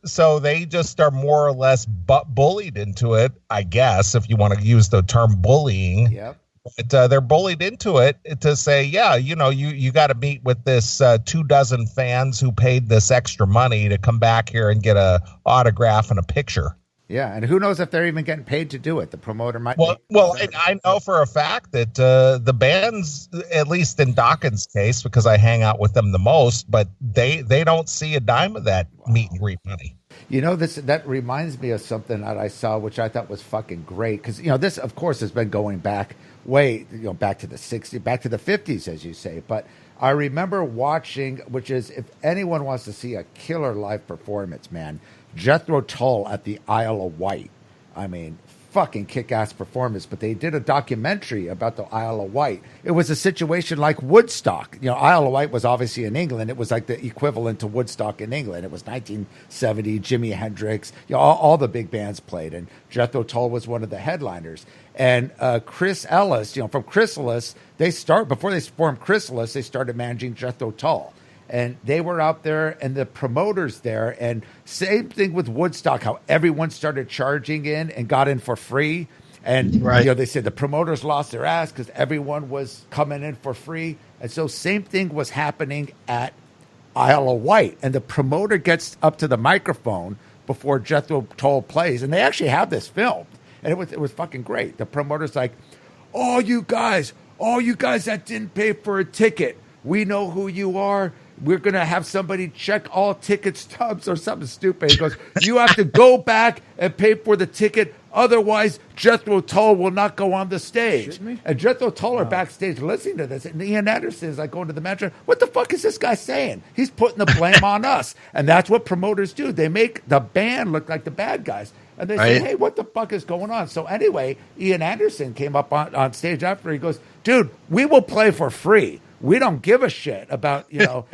So they just are more or less bullied into it, I guess, if you want to use the term bullying. Yep. But they're bullied into it to say, yeah, you got to meet with this 24 fans who paid this extra money to come back here and get a autograph and a picture. Yeah, and who knows if they're even getting paid to do it? The promoter might. Well, and I know for a fact that the bands, at least in Dawkins' case, because I hang out with them the most, but they don't see a dime of that meet and greet money. That reminds me of something that I saw, which I thought was fucking great. Because, this, of course, has been going back back to the 60s, back to the 50s, as you say. But I remember watching, which is, if anyone wants to see a killer live performance, man, Jethro Tull at the Isle of Wight. I mean, fucking kick-ass performance. But they did a documentary about the Isle of Wight. It was a situation like Woodstock. Isle of Wight was obviously in England. It was like the equivalent to Woodstock in England. It was 1970, Jimi Hendrix, all the big bands played, and Jethro Tull was one of the headliners. And Chris Ellis, from Chrysalis, before they formed Chrysalis, they started managing Jethro Tull. And they were out there, and the promoters there, and same thing with Woodstock, how everyone started charging in and got in for free. And they said the promoters lost their ass because everyone was coming in for free. And so same thing was happening at Isle of Wight. And the promoter gets up to the microphone before Jethro Tull plays, and they actually have this filmed. And it was fucking great. The promoter's like, all you guys that didn't pay for a ticket, we know who you are. we're going to have somebody check all ticket stubs or something stupid. He goes, you have to go back and pay for the ticket. Otherwise, Jethro Tull will not go on the stage. And Jethro Tull are backstage listening to this. And Ian Anderson is like going to the manager, what the fuck is this guy saying? He's putting the blame on us. And that's what promoters do. They make the band look like the bad guys. And they say, hey, what the fuck is going on? So anyway, Ian Anderson came up on stage after. He goes, dude, we will play for free. We don't give a shit about,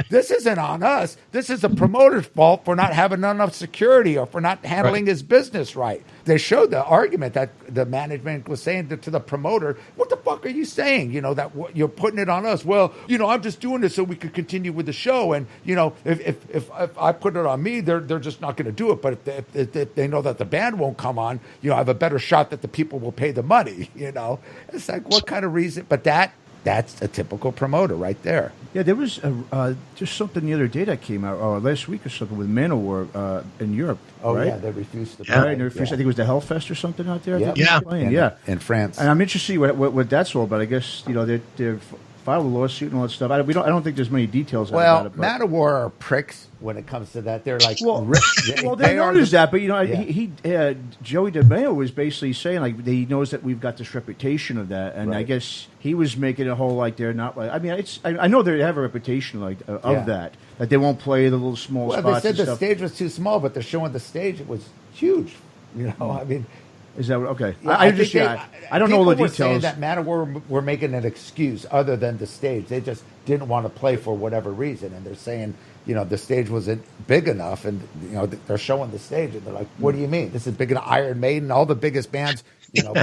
this isn't on us. This is the promoter's fault for not having enough security or for not handling his business right. They showed the argument that the management was saying to the promoter, what the fuck are you saying? That you're putting it on us. Well, I'm just doing this so we could continue with the show. And, if I put it on me, they're just not going to do it. But if they know that the band won't come on, I have a better shot that the people will pay the money, It's like, what kind of reason? But that's a typical promoter right there. Yeah, there was just something the other day that came out, last week or something, with Manowar in Europe. Oh, right? yeah, they refused to play. Right, they refused. I think it was the Hellfest or something out there. Yeah. In France. And I'm interested to see what that's all about. I guess, they're filed a lawsuit and all that stuff. I don't think there's many details about it. Well, Manowar are pricks when it comes to that. They're like, they noticed that, but Joey DeMeo was basically saying like he knows that we've got this reputation of that, and I guess he was making a whole like they're not like. I mean, I know they have a reputation like of that they won't play the little small spots. They said the stage was too small, but they're showing the stage it was huge. I mean. Is that okay? Yeah, I don't know all the details. Saying that Manowar were making an excuse other than the stage. They just didn't want to play for whatever reason, and they're saying, the stage wasn't big enough, and they're showing the stage, and they're like, "What do you mean? This is big enough? Iron Maiden, all the biggest bands,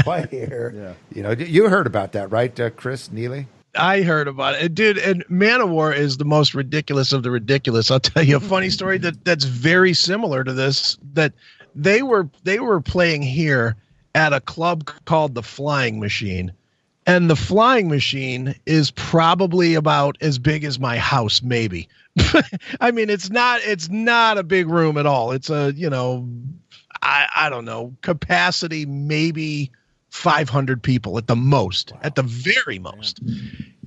play here." Yeah. You heard about that, right, Chris Neeley? I heard about it, dude. And Manowar is the most ridiculous of the ridiculous. I'll tell you a funny story that's very similar to this. That they were playing here at a club called the Flying Machine, and the Flying Machine is probably about as big as my house, maybe. I mean, it's not a big room at all. It's a I don't know, capacity maybe 500 people at the most, at the very most.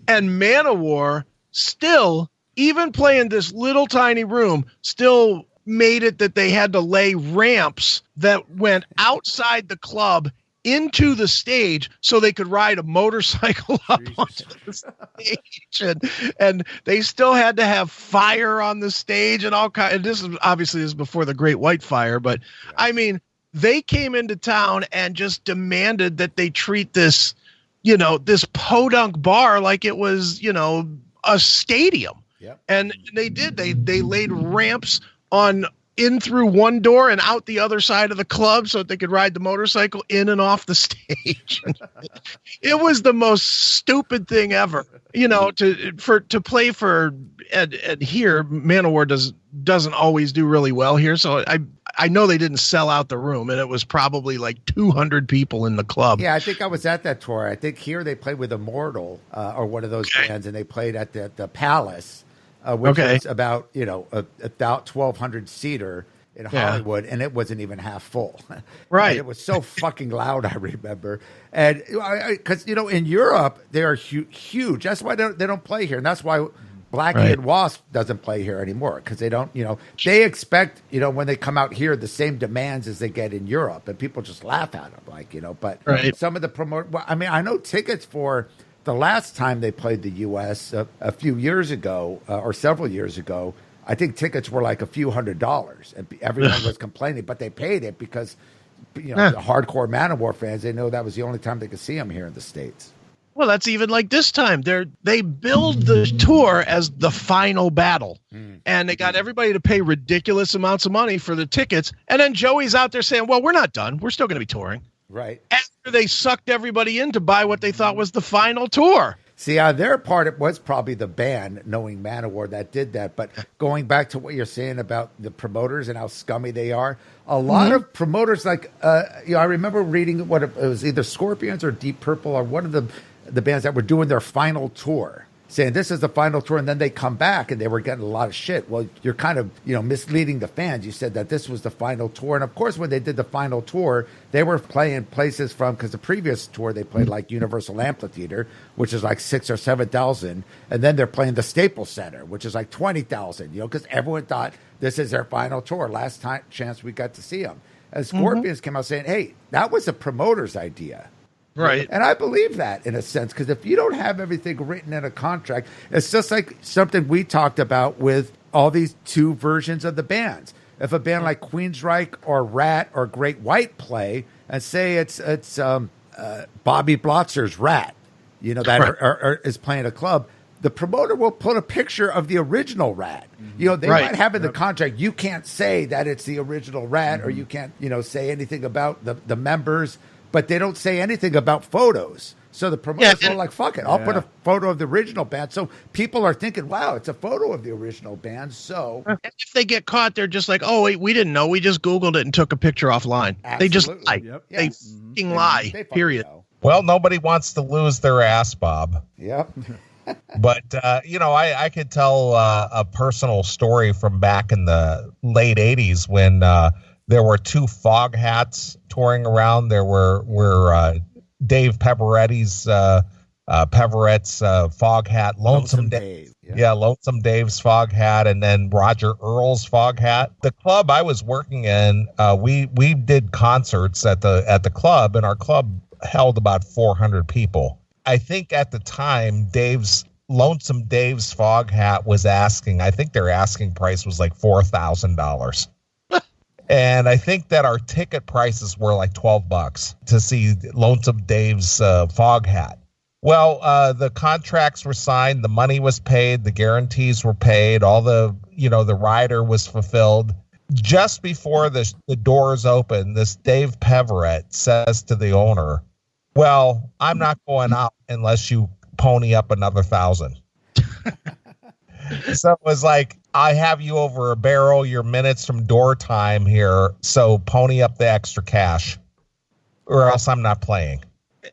And Manowar still, even playing this little tiny room, still made it that they had to lay ramps that went outside the club into the stage so they could ride a motorcycle up onto the stage, and they still had to have fire on the stage and all kinds. And this is before the Great White Fire, but I mean, they came into town and just demanded that they treat this, this podunk bar like it was, a stadium. Yep. And they did. They laid ramps in through one door and out the other side of the club so that they could ride the motorcycle in and off the stage. It was the most stupid thing ever, to play for. And here, Manowar doesn't always do really well here. So I know they didn't sell out the room, and it was probably like 200 people in the club. Yeah, I think I was at that tour. I think here they played with Immortal or one of those bands, and they played at the Palace. Which was about, about 1,200 seater in Hollywood, and it wasn't even half full. Right. And it was so fucking loud, I remember. And because, in Europe, they are huge. That's why they don't play here. And that's why Blackie and Wasp doesn't play here anymore, because they don't, they expect, when they come out here, the same demands as they get in Europe. And people just laugh at them, but some of the I know tickets for the last time they played the U.S. A few years ago or several years ago, I think tickets were like a few $100s, and everyone was complaining, but they paid it because the hardcore Manowar fans, they know that was the only time they could see them here in the States. Well, that's even like this time. They build the tour as the final battle, and they got everybody to pay ridiculous amounts of money for the tickets, and then Joey's out there saying, "Well, we're not done. We're still going to be touring." Right. After they sucked everybody in to buy what they thought was the final tour. See, on their part, it was probably the band, knowing Manowar, that did that. But going back to what you're saying about the promoters and how scummy they are, a lot of promoters, like, I remember reading it was either Scorpions or Deep Purple or one of the bands that were doing their final tour. saying this is the final tour, and then they come back and they were getting a lot of shit. Well, you're kind of, misleading the fans. You said that this was the final tour. And of course, when they did the final tour, they were playing places because the previous tour, they played like Universal Amphitheater, which is like 6,000 or 7,000. And then they're playing the Staples Center, which is like 20,000, because everyone thought this is their final tour. Last chance we got to see them. And Scorpions came out saying, hey, that was the promoter's idea. Right. And I believe that in a sense, because if you don't have everything written in a contract, it's just like something we talked about with all these two versions of the bands. If a band like Queensryche or Rat or Great White play, and say it's Bobby Blotzer's Rat, that is playing a club, the promoter will put a picture of the original Rat. They might have in the contract, you can't say that it's the original Rat, or you can't, say anything about the members. But they don't say anything about photos. So the promoters are like, fuck it, I'll put a photo of the original band. So people are thinking, wow, it's a photo of the original band. So if they get caught, they're just like, oh, wait, we didn't know. We just Googled it and took a picture offline. Absolutely. They just lie. Yep. They fucking lie, they fucking period. know. Well, nobody wants to lose their ass, Bob. Yep. But, I could tell a personal story from back in the late 80s when there were two Fog Hats touring around. There were Dave Peveretti's Peveret's Fog Hat, Lonesome Dave. Yeah, Lonesome Dave's Fog Hat, and then Roger Earl's Fog Hat. The club I was working in, we did concerts at the club, and our club held about 400 people. I think at the time, Lonesome Dave's Fog Hat was I think their asking price was like $4,000. And I think that our ticket prices were like $12 to see Lonesome Dave's Fog Hat. Well, the contracts were signed, the money was paid, the guarantees were paid, all the rider was fulfilled. Just before the doors open, this Dave Peveret says to the owner, well, I'm not going out unless you pony up another 1,000. So it was like, I have you over a barrel, you're minutes from door time here, so pony up the extra cash or else I'm not playing.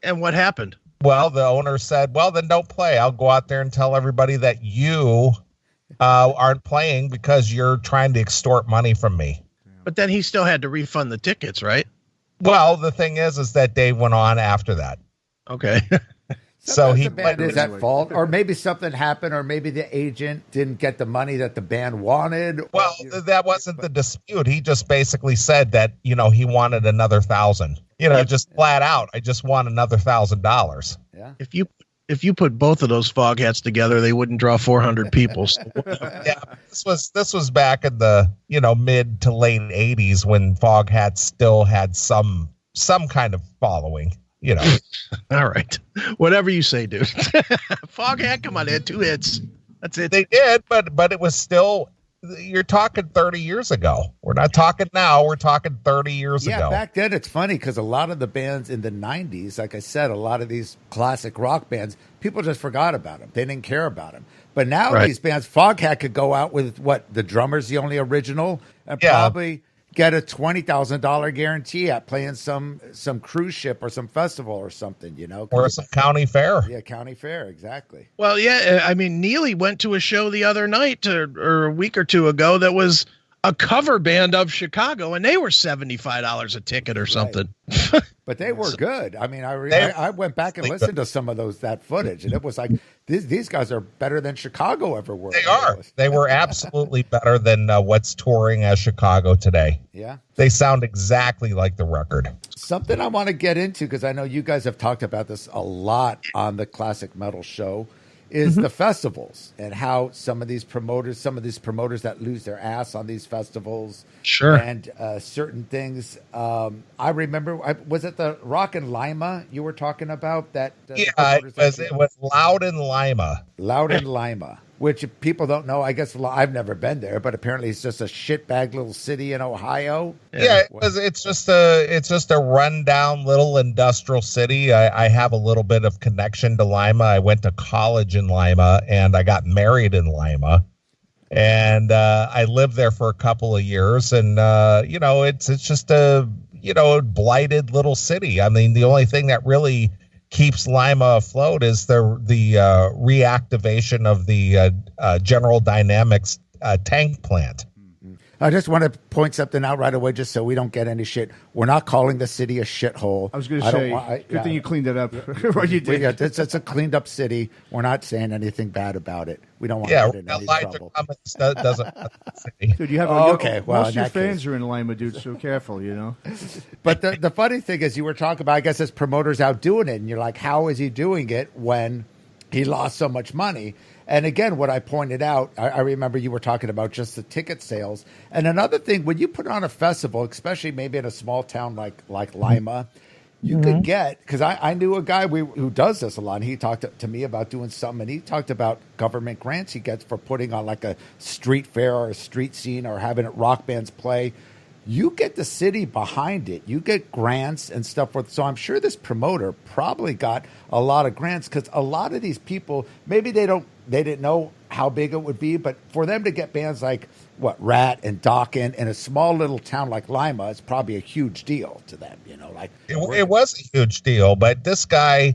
And what happened? Well, the owner said, well, then don't play. I'll go out there and tell everybody that you aren't playing because you're trying to extort money from me. But then he still had to refund the tickets, right? Well, the thing is that Dave went on after that. Okay. So he the band is at fault, or maybe something happened, or maybe the agent didn't get the money that the band wanted. Well, that wasn't the dispute. He just basically said that, he wanted another 1,000, just flat out. I just want another $1,000. Yeah. If you put both of those Fog Hats together, they wouldn't draw 400 people. So. Yeah, this was back in the, mid to late 80s when Fog Hats still had some kind of following. All right. Whatever you say, dude. Fog Hat, come on, they had 2 hits. That's it. They did, but it was still, you're talking 30 years ago. We're not talking now. We're talking 30 years ago. Yeah, back then it's funny because a lot of the bands in the 90s, like I said, a lot of these classic rock bands, people just forgot about them. They didn't care about them. But now these bands, Fog Hat could go out with the drummer's the only original and probably get a $20,000 guarantee at playing some cruise ship or some festival or something, or some county fair. Yeah, county fair, exactly. Well, yeah, I mean, Neeley went to a show the other night or a week or two ago that was a cover band of Chicago, and they were $75 a ticket or something. Right. But they were good. I mean, I went back and listened to some of that footage, and it was like these guys are better than Chicago ever were. They are. They were absolutely better than what's touring as Chicago today. Yeah, they sound exactly like the record. Something I want to get into because I know you guys have talked about this a lot on the Classic Metal Show. Is the festivals and how some of these promoters that lose their ass on these festivals, sure, and certain things. I remember, was it the Rock and Lima you were talking about? That it was Loud and Lima. Loud and Lima, which people don't know. I guess I've never been there, but apparently it's just a shitbag little city in Ohio. Yeah, it's just a rundown little industrial city. I have a little bit of connection to Lima. I went to college in Lima, and I got married in Lima, and I lived there for a couple of years. And it's just a blighted little city. I mean, the only thing that really keeps Lima afloat is the reactivation of the General Dynamics tank plant. I just want to point something out right away, just so we don't get any shit. We're not calling the city a shithole. I was going to say, good thing you cleaned it up. What you did. Yeah, it's a cleaned up city. We're not saying anything bad about it. We don't want to get in any trouble. Doesn't Dude, you have okay. Well, most of your fans are in Lima, dude. So careful, you know. But the funny thing is, you were talking about, I guess, his promoters out doing it, and you're like, how is he doing it when he lost so much money? And again, what I pointed out, I remember you were talking about just the ticket sales. And another thing, when you put on a festival, especially maybe in a small town like Lima, you could get, because I knew a guy who does this a lot. And he talked to me about doing something, and he talked about government grants he gets for putting on like a street fair or a street scene or having rock bands play. You get the city behind it. You get grants and stuff. So I'm sure this promoter probably got a lot of grants, because a lot of these people, maybe they didn't know how big it would be, but for them to get bands like Rat and Dawkins in a small little town like Lima, it's probably a huge deal to them. You know, like it was a huge deal. But this guy,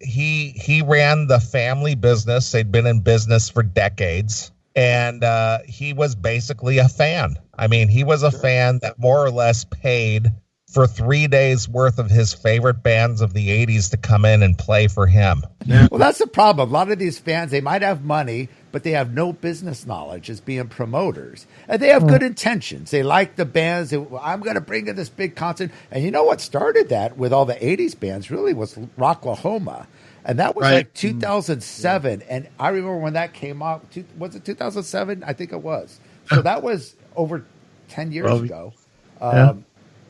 he ran the family business. They'd been in business for decades. And he was basically a fan. I mean, he was a fan that more or less paid for 3 days worth of his favorite bands of the 80s to come in and play for him. Yeah. Well, that's the problem. A lot of these fans, they might have money, but they have no business knowledge as being promoters. And they have good intentions. They like the bands. I'm going to bring in this big concert. And you know what started that with all the 80s bands really was Rocklahoma. And that was like 2007. And I remember when that came out, was it 2007? I think it was. So that was over 10 years ago.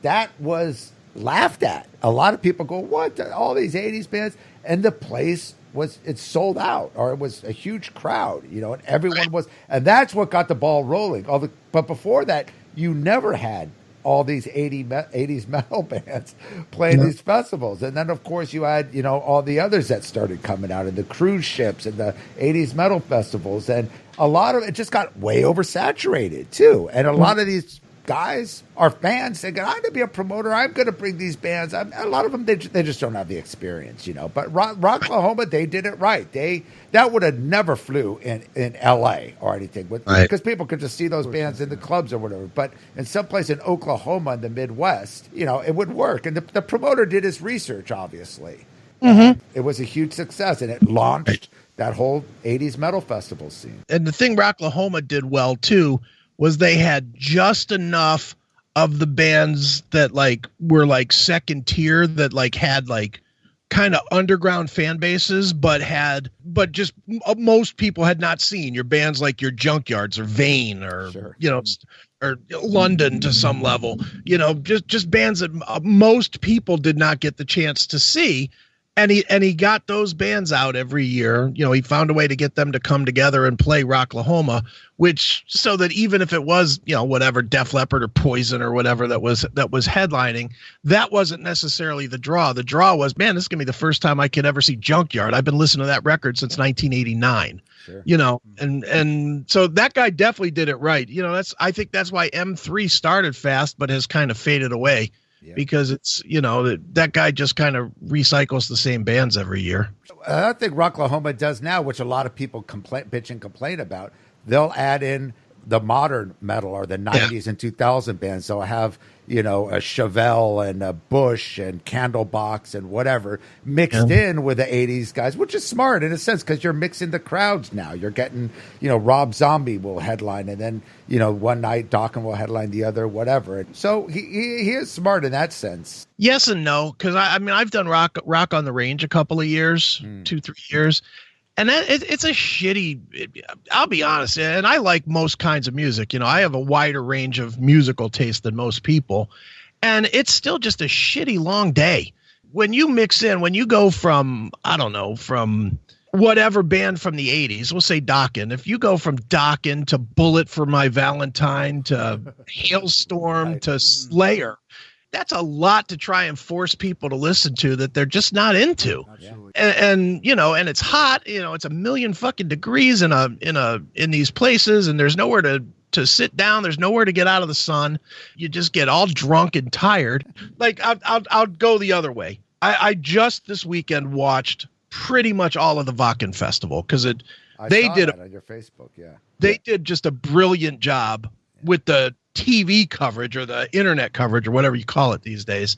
That was laughed at. A lot of people go, what? All these 80s bands? And the place it's sold out, or it was a huge crowd, you know, and everyone was. And that's what got the ball rolling. But before that, you never had all these 80s metal bands playing these festivals. And then, of course, you had, you know, all the others that started coming out, and the cruise ships and the 80s metal festivals. And a lot of it just got way oversaturated, too. And a lot of these guys are fans thinking, I'm going to be a promoter. I'm going to bring these bands. A lot of them, they just don't have the experience, you know. But Rocklahoma, they did it right. That would have never flew in L.A. or anything, because people could just see those bands in the clubs or whatever. But in some place in Oklahoma in the Midwest, you know, it would work. And the promoter did his research, obviously. It was a huge success, and it launched that whole 80s metal festival scene. And the thing Rocklahoma did well, too, was they had just enough of the bands that were second tier, that had kind of underground fan bases, but just most people had not seen. Your bands like your Junkyards or Vane or you know, or London to some level, you know, just bands that most people did not get the chance to see. And he got those bands out every year. You know, he found a way to get them to come together and play Rocklahoma, so that even if it was, you know, whatever, Def Leppard or Poison or whatever that was headlining, that wasn't necessarily the draw. The draw was, man, this is gonna be the first time I could ever see Junkyard. I've been listening to that record since 1989. You know, and so that guy definitely did it right. You know, I think that's why M3 started fast, but has kind of faded away. Because it's, you know, that guy just kind of recycles the same bands every year. I think Rocklahoma does now, which a lot of people bitch and complain about. They'll add in the modern metal or the 90s and 2000 bands. They'll have, you know, a Chevelle and a Bush and Candlebox and whatever mixed in with the 80s guys, which is smart in a sense, because you're mixing the crowds now. You're getting, you know, Rob Zombie will headline, and then, you know, one night Dawkins will headline the other, whatever. So he is smart in that sense. Yes and no, because I mean, I've done rock on the Range a couple of years, 2-3 years. And it's a shitty, I'll be honest, and I like most kinds of music. You know, I have a wider range of musical taste than most people, and it's still just a shitty long day. When you mix in, when you go from, I don't know, from whatever band from the 80s, we'll say Dawkins. If you go from Dawkins to Bullet for My Valentine to Hailstorm to Slayer, that's a lot to try and force people to listen to that they're just not into. And you know, and it's hot, you know, it's 1,000,000 fucking degrees in these places, and there's nowhere to sit down, there's nowhere to get out of the sun. You just get all drunk and tired. Like I'll go the other way. I just this weekend watched pretty much all of the Wacken Festival because They did it on your Facebook. Yeah, they did just a brilliant job with the TV coverage or the internet coverage or whatever you call it these days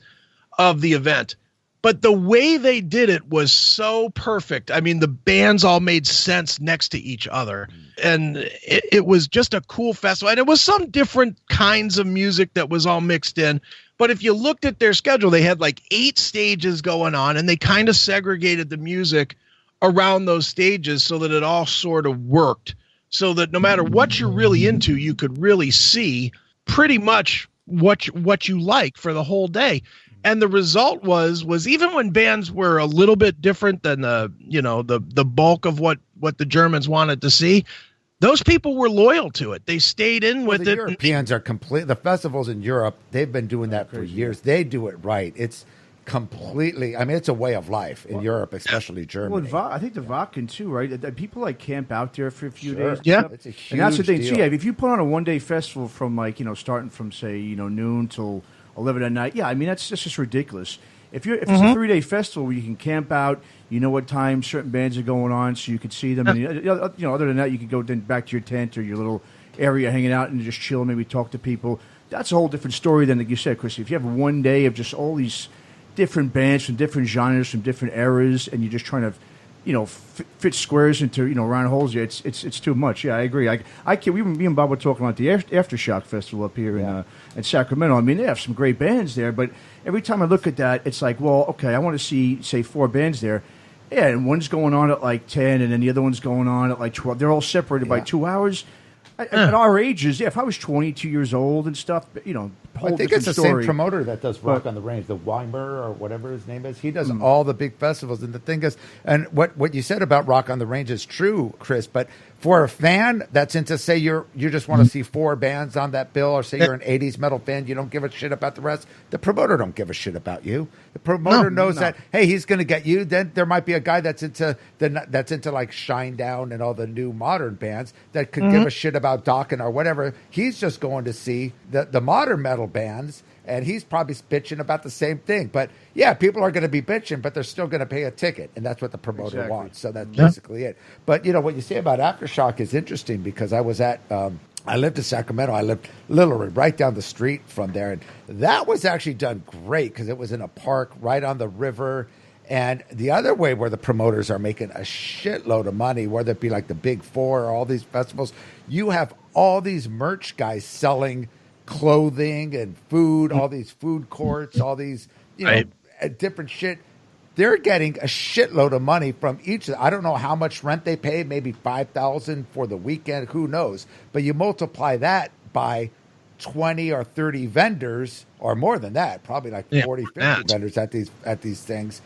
of the event. But the way they did it was so perfect. I mean, the bands all made sense next to each other. And it was just a cool festival. And it was some different kinds of music that was all mixed in. But if you looked at their schedule, they had like 8 stages going on, and they kind of segregated the music around those stages so that it all sort of worked. So that no matter what you're really into, you could really see pretty much what you like for the whole day. And the result was even when bands were a little bit different than the bulk of what the Germans wanted to see, those people were loyal to it. They stayed in with the it. Europeans are complete. The festivals in Europe, they've been doing that for years. They do it right. It's completely. I mean, it's a way of life in Europe, especially Germany. Well, I think the Wacken too, right? People like camp out there for a few days. Yeah, it's a huge and that's the thing deal. too. Yeah, if you put on a 1-day festival from starting from say noon till 11 at night, yeah, I mean that's just ridiculous. If it's a 3-day festival where you can camp out, you know what time certain bands are going on, so you could see them. And, other than that, you could go then back to your tent or your little area hanging out and just chill, maybe talk to people. That's a whole different story than, like you said, Chris. If you have 1 day of just all these different bands from different genres, from different eras, and you're just trying to, fit squares into round holes. Yeah, it's too much. Yeah, I agree. I can't. Me and Bob were talking about the Aftershock Festival up here in Sacramento. I mean, they have some great bands there, but every time I look at that, it's like, well, okay, I want to see, say, 4 bands there. Yeah, and one's going on at like 10, and then the other one's going on at like 12. They're all separated by 2 hours. At our ages, if I was 22 years old and stuff, I think it's the same promoter that does Rock on the Range, the Weimer or whatever his name is. He does all the big festivals. And the thing is, and what you said about Rock on the Range is true, Chris, but for a fan that's into, say, you just want to see 4 bands on that bill, or say you're an 80s metal fan, you don't give a shit about the rest, the promoter don't give a shit about you. The promoter knows that, hey, he's going to get you. Then there might be a guy that's into like Shinedown and all the new modern bands that could give a shit about Dokken or whatever. He's just going to see the modern metal bands, and he's probably bitching about the same thing. But yeah, people are going to be bitching, but they're still going to pay a ticket, and that's what the promoter wants. So that's basically it. But what you say about Aftershock is interesting, because I was at I lived in Sacramento. I lived literally right down the street from there, and that was actually done great because it was in a park right on the river. And the other way where the promoters are making a shitload of money, whether it be like the Big Four or all these festivals, you have all these merch guys selling clothing and food, all these food courts, all these different shit. They're getting a shitload of money from each. I don't know how much rent they pay, maybe $5,000 for the weekend, who knows? But you multiply that by 20 or 30 vendors, or more than that, probably like 40, 50 vendors at these things.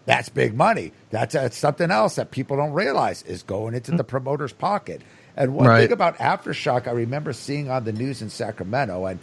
That's big money. That's something else that people don't realize is going into the promoter's pocket. And one thing about Aftershock, I remember seeing on the news in Sacramento, and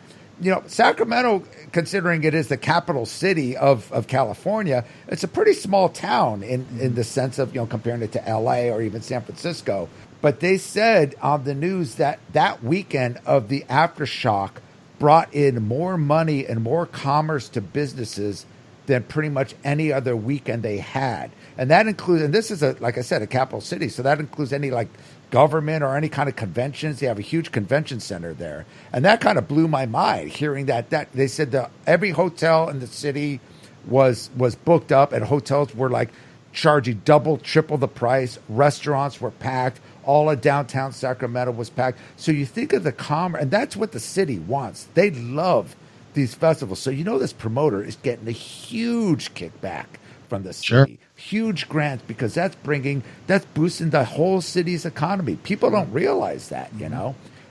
Sacramento, considering it is the capital city of California, it's a pretty small town in the sense of, comparing it to LA or even San Francisco. But they said on the news that weekend of the Aftershock brought in more money and more commerce to businesses than pretty much any other weekend they had. And that includes, and this is like I said, a capital city. So that includes any like government or any kind of conventions. They have a huge convention center there. And that kind of blew my mind hearing that they said that every hotel in the city was booked up, and hotels were like charging double, triple the price. Restaurants were packed. All of downtown Sacramento was packed. So you think of the commerce, and that's what the city wants. They love these festivals. So this promoter is getting a huge kickback from the city. Huge grants, because that's boosting the whole city's economy. People don't realize that,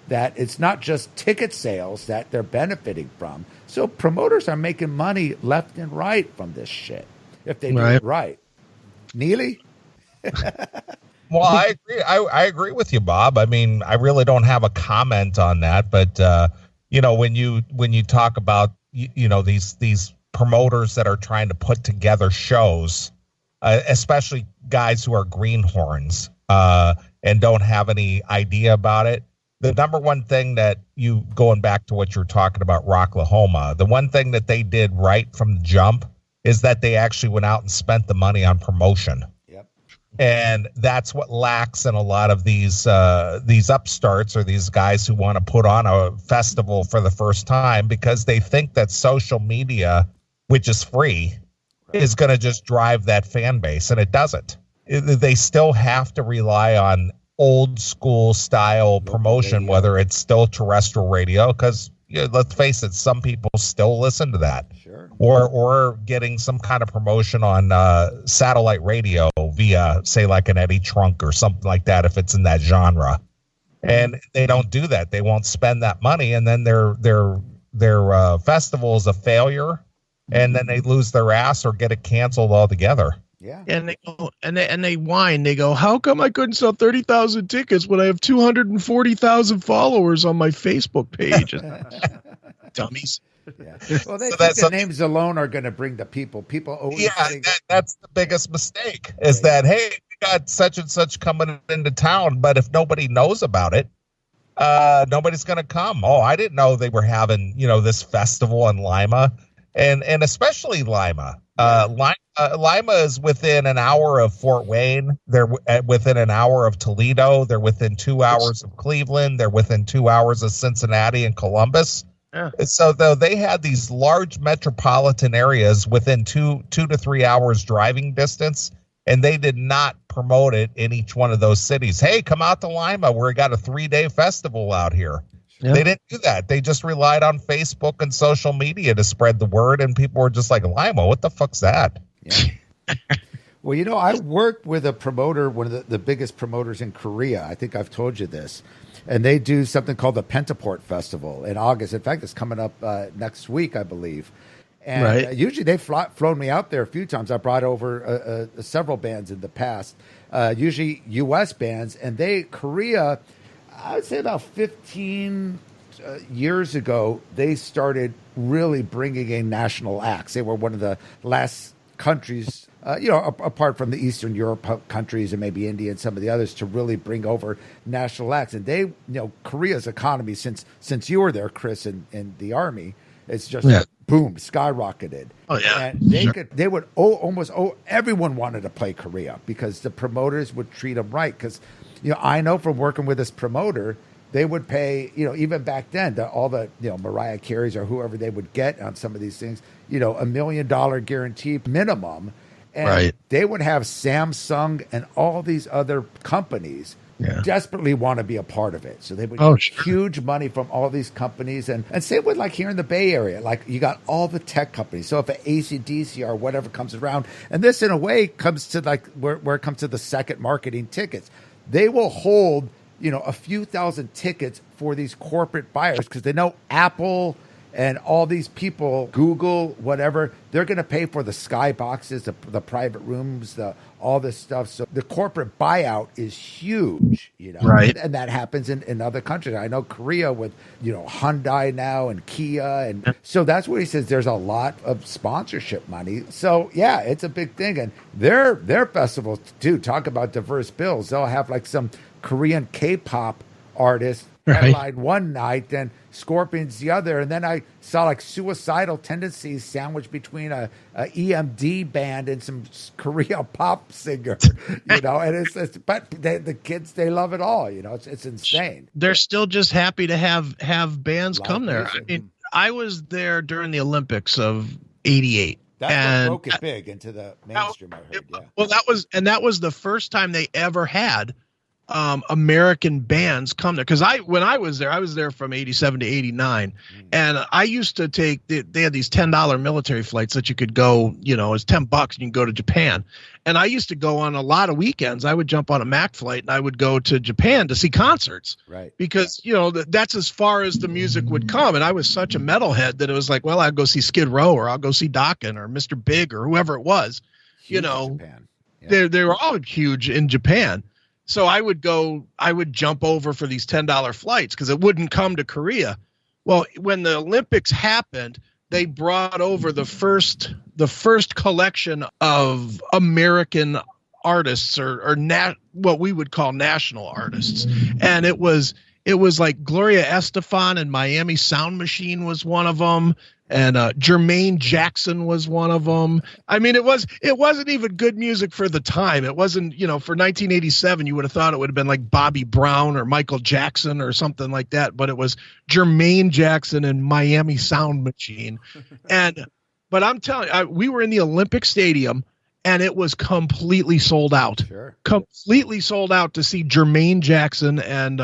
that it's not just ticket sales that they're benefiting from. So promoters are making money left and right from this shit if they do it right. Neeley? Well, I agree. I agree with you, Bob. I mean, I really don't have a comment on that, but when you talk about these promoters that are trying to put together shows, especially guys who are greenhorns and don't have any idea about it. The number one thing that going back to what you're talking about, Rocklahoma, the one thing that they did right from the jump is that they actually went out and spent the money on promotion. Yep. And that's what lacks in a lot of these upstarts or these guys who want to put on a festival for the first time, because they think that social media, which is free, is going to just drive that fan base, and it doesn't. They still have to rely on old school style promotion, whether it's still terrestrial radio, because let's face it, some people still listen to that. Sure. Or getting some kind of promotion on satellite radio via, say, like an Eddie Trunk or something like that, if it's in that genre. And they don't do that. They won't spend that money, and then their festival is a failure, and then they lose their ass or get it canceled altogether. Yeah. And they go, and they whine. They go, how come I couldn't sell 30,000 tickets when I have 240,000 followers on my Facebook page? Dummies. Yeah. Well, they think the names alone are going to bring the people. People always think that's the biggest mistake, is that, hey, we got such and such coming into town, but if nobody knows about it, nobody's going to come. Oh, I didn't know they were having, this festival in Lima, and especially Lima. Lima is within an hour of Fort Wayne. They're within an hour of Toledo. They're within 2 hours of Cleveland. They're within 2 hours of Cincinnati and Columbus. Yeah. So though they had these large metropolitan areas within 2 to 3 hours driving distance, and they did not promote it in each one of those cities. Hey, come out to Lima. We got a 3-day festival out here. Yeah. They didn't do that. They just relied on Facebook and social media to spread the word, and people were just like, Lima, what the fuck's that? Yeah. Well, I worked with a promoter, one of the biggest promoters in Korea. I think I've told you this. And they do something called the Pentaport Festival in August. In fact, it's coming up next week, I believe. And usually they've flown me out there a few times. I brought over several bands in the past, usually U.S. bands. And Korea, I would say about 15 years ago, they started really bringing in national acts. They were one of the last countries, apart from the Eastern Europe countries and maybe India and some of the others, to really bring over national acts. And they, Korea's economy, since you were there, Chris, in the Army, it's just boom, skyrocketed. Oh yeah, and everyone wanted to play Korea because the promoters would treat them right. Because I know from working with this promoter, they would pay, even back then, all the Mariah Careys or whoever they would get on some of these things, $1 million guarantee minimum. And they would have Samsung and all these other companies desperately want to be a part of it. So they would get huge money from all these companies. And same with like here in the Bay Area, like you got all the tech companies. So if an AC/DC or whatever comes around, and this in a way comes to like where it comes to the second marketing tickets, they will hold, a few thousand tickets for these corporate buyers because they know Apple and all these people, Google, whatever, they're going to pay for the skyboxes, the private rooms, all this stuff. So the corporate buyout is huge, Right. And that happens in other countries. I know Korea with, Hyundai now and Kia. And so that's what he says. There's a lot of sponsorship money. So, yeah, it's a big thing. And their festivals, too, talk about diverse bills. They'll have like some Korean K-pop artists headline one night, then Scorpions the other, and then I saw like Suicidal Tendencies sandwiched between a EMD band and some Korea pop singer, and it's but the kids, they love it all, it's insane. They're still just happy to have bands come there. I mean, I was there during the Olympics of '88. That broke it big into the mainstream. I heard, Well, that was the first time they ever had American bands come there, because when I was there from 87 to 89, and I used to take they had these $10 military flights that you could go, it's $10 and you can go to Japan, and I used to go on a lot of weekends. I would jump on a Mac flight and I would go to Japan to see concerts, right? Because that's as far as the music would come, and I was such a metalhead that it was like, well, I'd go see Skid Row or I'll go see Dokken or Mr. Big or whoever it was, huge in Japan. They were all huge in Japan. So I would jump over for these $10 flights because it wouldn't come to Korea. Well, when the Olympics happened, they brought over the first collection of American artists or what we would call national artists. And it was like Gloria Estefan and Miami Sound Machine was one of them. And Jermaine Jackson was one of them. I mean, it wasn't even good music for the time. It wasn't, for 1987, you would have thought it would have been like Bobby Brown or Michael Jackson or something like that. But it was Jermaine Jackson and Miami Sound Machine. But I'm telling you, we were in the Olympic Stadium and it was completely sold out. Sure. Completely sold out to see Jermaine Jackson and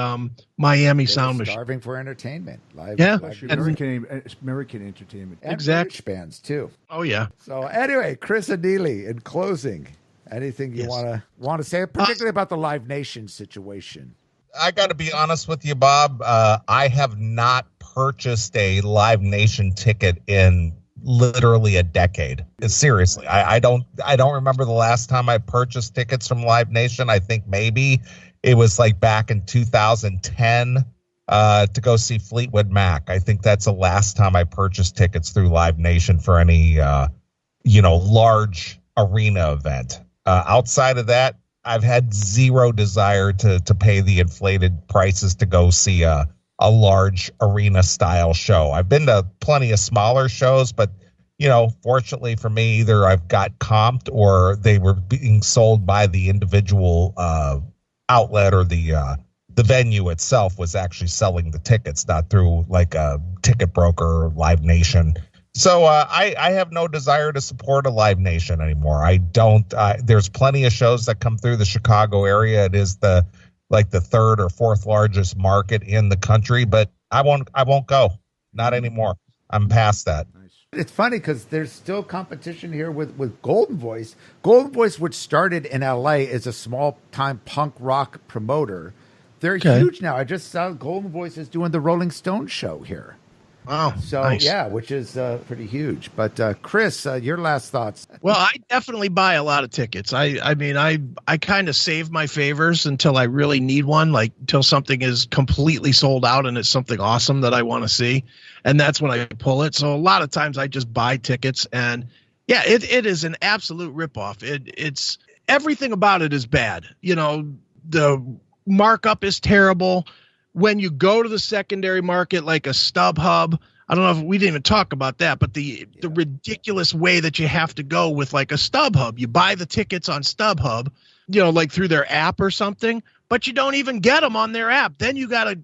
Miami Sound Machine. Starving for entertainment. Live, Yeah. live American entertainment. and Exactly. British bands too. Oh yeah. So anyway, Chris and Neeley, in closing, anything you Yes. want to say, particularly about the Live Nation situation? I got to be honest with you, Bob. I have not purchased a Live Nation ticket in literally a decade. Seriously, I don't remember the last time I purchased tickets from Live Nation. I think maybe it was like back in 2010 to go see Fleetwood Mac. I think that's the last time I purchased tickets through Live Nation for any large arena event. Outside of that, I've had zero desire to pay the inflated prices to go see a large arena style show. I've been to plenty of smaller shows, but fortunately for me, either I've got comped or they were being sold by the individual outlet, or the venue itself was actually selling the tickets, not through like a ticket broker or Live Nation. So I have no desire to support a Live Nation anymore. I don't. There's plenty of shows that come through the Chicago area. It is the third or fourth largest market in the country, but I won't go. Not anymore. I'm past that. It's funny because there's still competition here with Golden Voice. Golden Voice, which started in LA as a small-time punk rock promoter, they're huge now. I just saw Golden Voice is doing the Rolling Stones show here. Wow. So, nice. yeah, which is pretty huge. But, Chris, your last thoughts. Well, I definitely buy a lot of tickets. I mean, I kind of save my favors until I really need one, like until something is completely sold out and it's something awesome that I want to see. And that's when I pull it. So a lot of times I just buy tickets. And, yeah, it is an absolute ripoff. It's everything about it is bad. The markup is terrible. When you go to the secondary market, like a StubHub, I don't know if we didn't even talk about that, but the ridiculous way that you have to go with like a StubHub, you buy the tickets on StubHub, like through their app or something, but you don't even get them on their app. Then you gotta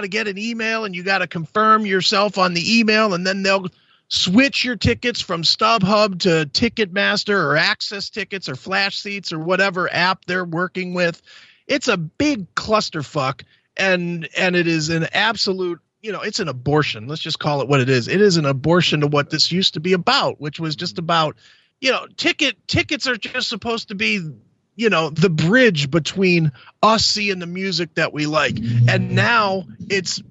get an email and you gotta confirm yourself on the email, and then they'll switch your tickets from StubHub to Ticketmaster or Access Tickets or Flash Seats or whatever app they're working with. It's a big clusterfuck. And it is an absolute, it's an abortion. Let's just call it what it is. It is an abortion to what this used to be about, which was just about, tickets are just supposed to be, the bridge between us seeing the music that we like. And now it's,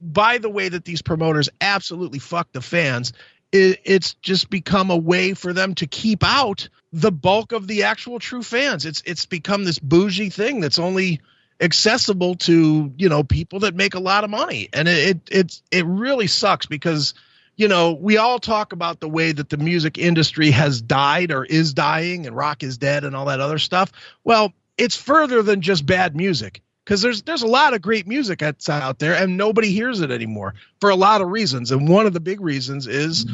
by the way that these promoters absolutely fuck the fans, it's just become a way for them to keep out the bulk of the actual true fans. It's become this bougie thing that's only accessible to people that make a lot of money, and it really sucks because we all talk about the way that the music industry has died or is dying and rock is dead and all that other stuff. Well, it's further than just bad music, because there's a lot of great music that's out there and nobody hears it anymore for a lot of reasons. And one of the big reasons is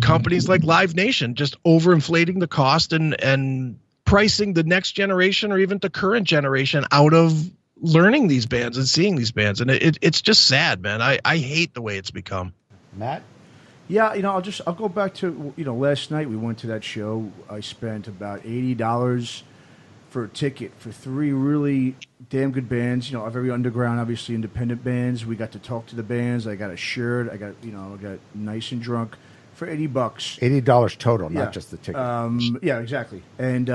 companies like Live Nation just overinflating the cost and pricing the next generation or even the current generation out of learning these bands and seeing these bands. And it's just sad, man. I hate the way it's become. Matt? Yeah, I'll go back to, last night we went to that show. I spent about $80 for a ticket for three really damn good bands, very underground, obviously independent bands. We got to talk to the bands. I got a shirt. I got nice and drunk for $80. $80 total, not just the ticket. Yeah, exactly. And,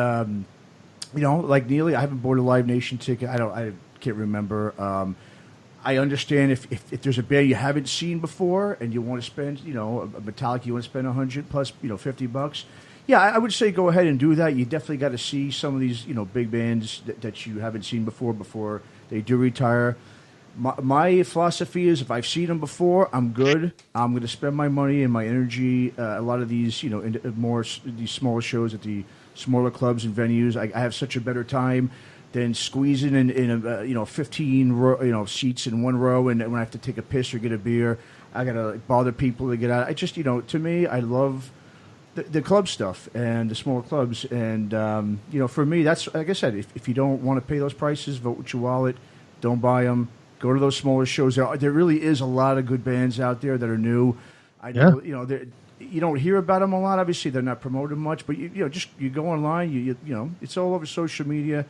like Neeley, I haven't bought a Live Nation ticket. I can't remember. I understand if there's a band you haven't seen before and you want to spend, a Metallica, you want to spend $100 plus, $50. Yeah, I would say go ahead and do that. You definitely got to see some of these, big bands that you haven't seen before they do retire. My philosophy is if I've seen them before, I'm good. I'm going to spend my money and my energy. A lot of these, these smaller shows at the smaller clubs and venues, I have such a better time than squeezing in 15 seats in one row, and when I have to take a piss or get a beer, I got to bother people to get out. I just, to me, I love the club stuff and the smaller clubs. And, for me, that's, like I said, if you don't want to pay those prices, vote with your wallet, don't buy them, go to those smaller shows. There really is a lot of good bands out there that are new. I know, you don't hear about them a lot. Obviously, they're not promoted much, but you go online. You it's all over social media.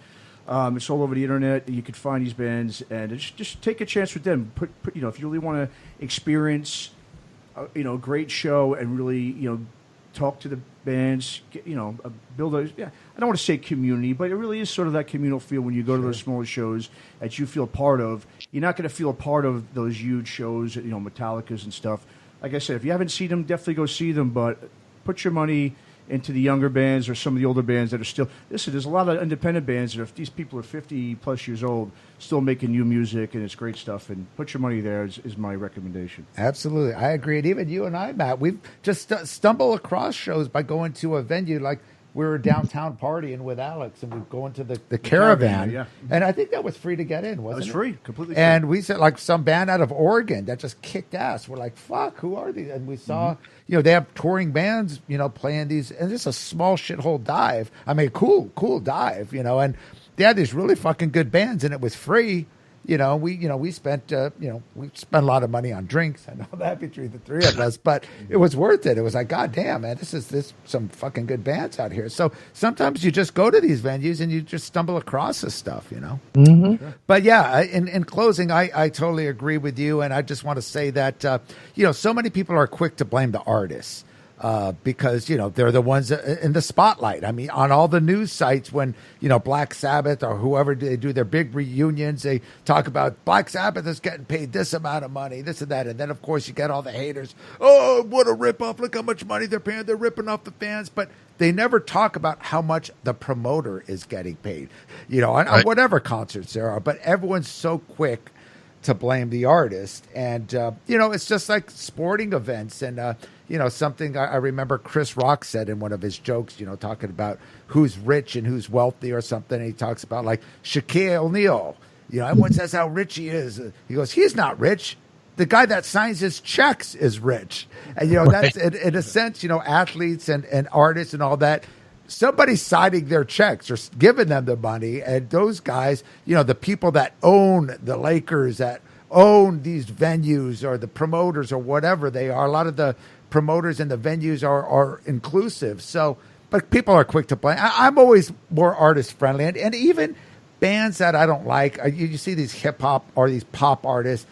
It's all over the internet. You can find these bands, and just take a chance with them. If you really want to experience, a great show and really, talk to the bands. Build a. Yeah, I don't want to say community, but it really is sort of that communal feel when you go to those smaller shows that you feel part of. You're not going to feel a part of those huge shows, Metallicas and stuff. Like I said, if you haven't seen them, definitely go see them. But put your money into the younger bands or some of the older bands that are still. Listen, there's a lot of independent bands that if these people are 50 plus years old, still making new music, and it's great stuff. And put your money there is my recommendation. Absolutely, I agree. And even you and I, Matt, we've just stumbled across shows by going to a venue like. We were downtown partying with Alex, and we'd go into the caravan. Yeah. And I think that was free to get in, wasn't it? It was free, completely free. And we said, like, some band out of Oregon that just kicked ass. We're like, fuck, who are these? And we saw, they have touring bands, playing these, and it's a small shithole dive. I mean, cool dive, and they had these really fucking good bands, and it was free. We spent a lot of money on drinks. I know that between the three of us, but it was worth it. It was like, God damn, man, this some fucking good bands out here. So sometimes you just go to these venues and you just stumble across this stuff, Mm-hmm. Sure. But yeah, in closing, I totally agree with you, and I just want to say that so many people are quick to blame the artists. Because, they're the ones in the spotlight. I mean, on all the news sites when, Black Sabbath or whoever, they do their big reunions, they talk about Black Sabbath is getting paid this amount of money, this and that. And then, of course, you get all the haters. Oh, what a ripoff. Look how much money they're paying. They're ripping off the fans. But they never talk about how much the promoter is getting paid, on whatever concerts there are. But everyone's so quick to blame the artist. And, it's just like sporting events. And, something I remember Chris Rock said in one of his jokes, talking about who's rich and who's wealthy or something. And he talks about like Shaquille O'Neal. Everyone says how rich he is. He goes, he's not rich. The guy that signs his checks is rich. And, that's in a sense, athletes and artists and all that. Somebody's signing their checks or giving them the money. And those guys, the people that own the Lakers, that own these venues or the promoters or whatever they are, a lot of the promoters and the venues are inclusive. So, but people are quick to blame. I'm always more artist friendly. And even bands that I don't like, you see these hip hop or these pop artists,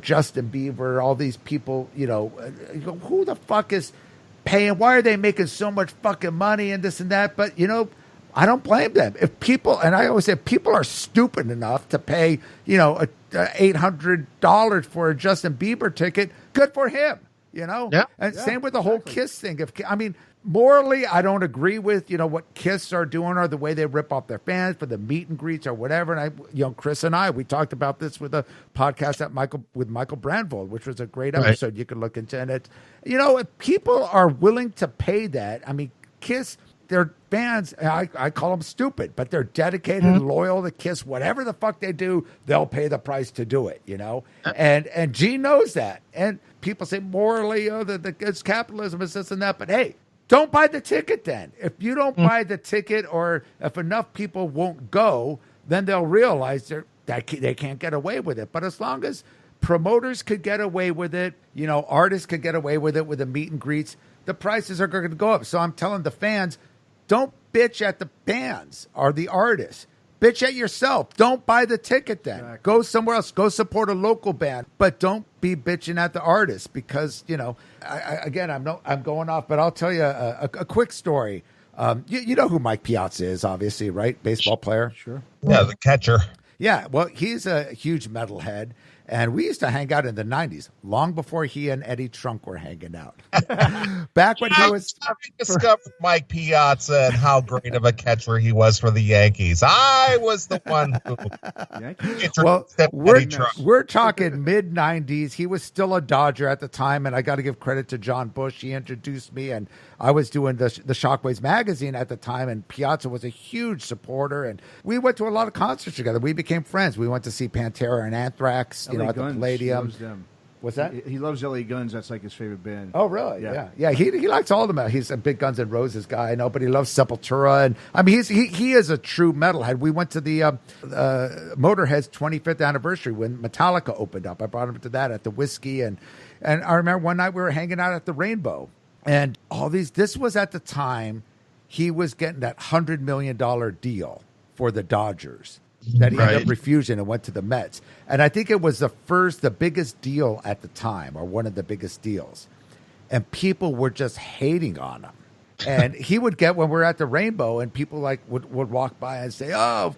Justin Bieber, all these people, you go, who the fuck is paying? Why are they making so much fucking money and this and that? But, I don't blame them. If people, and I always say, people are stupid enough to pay, $800 for a Justin Bieber ticket, good for him, Yeah. And same with the whole Kiss thing. Morally, I don't agree with, what Kiss are doing or the way they rip off their fans for the meet and greets or whatever. And Chris and I, we talked about this with a podcast with Michael Brandvold, which was a great episode. You could look into it. If people are willing to pay that, Kiss, they're fans, I call them stupid, but they're dedicated, loyal to Kiss. Whatever the fuck they do, they'll pay the price to do it, And Gene knows that. And people say morally, it's capitalism, it's this and that. But hey, don't buy the ticket then. If you don't buy the ticket, or if enough people won't go, then they'll realize that they can't get away with it. But as long as promoters could get away with it, artists could get away with it with the meet and greets, the prices are going to go up. So I'm telling the fans, don't bitch at the bands or the artists. Bitch at yourself. Don't buy the ticket then. Exactly. Go somewhere else. Go support a local band. But don't be bitching at the artist because, I'm going off, but I'll tell you a quick story. You know who Mike Piazza is, obviously, right? Baseball player. Sure. Yeah, the catcher. Yeah, well, he's a huge metalhead. And we used to hang out in the 90s, long before he and Eddie Trunk were hanging out. Back when he was... I discovered Mike Piazza and how great of a catcher he was for the Yankees. I was the one who... We're talking mid-90s. He was still a Dodger at the time, and I got to give credit to John Bush. He introduced me, and I was doing the Shockwaves magazine at the time, and Piazza was a huge supporter, and we went to a lot of concerts together. We became friends. We went to see Pantera and Anthrax, at the Palladium. What's that? He loves LA Guns. That's like his favorite band. Oh, really? Yeah. Yeah. He likes all of them. He's a big Guns N' Roses guy, I know, but he loves Sepultura. And I mean, he is a true metalhead. We went to the Motorhead's 25th anniversary when Metallica opened up. I brought him to that at the Whiskey. And I remember one night we were hanging out at the Rainbow. And this was at the time he was getting that $100 million deal for the Dodgers that he ended up refusing and went to the Mets. And I think it was the biggest deal at the time, or one of the biggest deals. And people were just hating on him. And he would get, when we're at the Rainbow, and people would walk by and say, oh,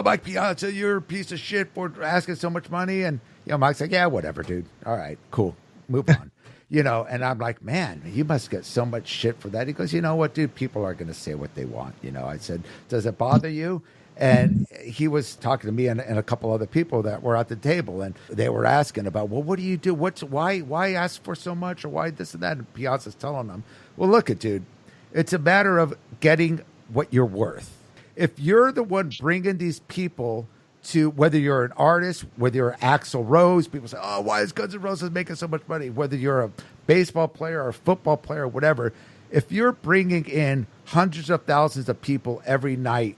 Mike Piazza, you're a piece of shit for asking so much money. And, Mike's like, yeah, whatever, dude. All right, cool. Move on. And I'm like, man, you must get so much shit for that. He goes, you know what, dude? People are going to say what they want. I said, does it bother you? And he was talking to me and a couple other people that were at the table, and they were asking about, well, what do you do? Why ask for so much, or why this and that? And Piazza's telling them, well, look, dude, it's a matter of getting what you're worth. If you're the one bringing these people to, whether you're an artist, whether you're Axl Rose, people say, oh, why is Guns N' Roses making so much money? Whether you're a baseball player or a football player or whatever, if you're bringing in hundreds of thousands of people every night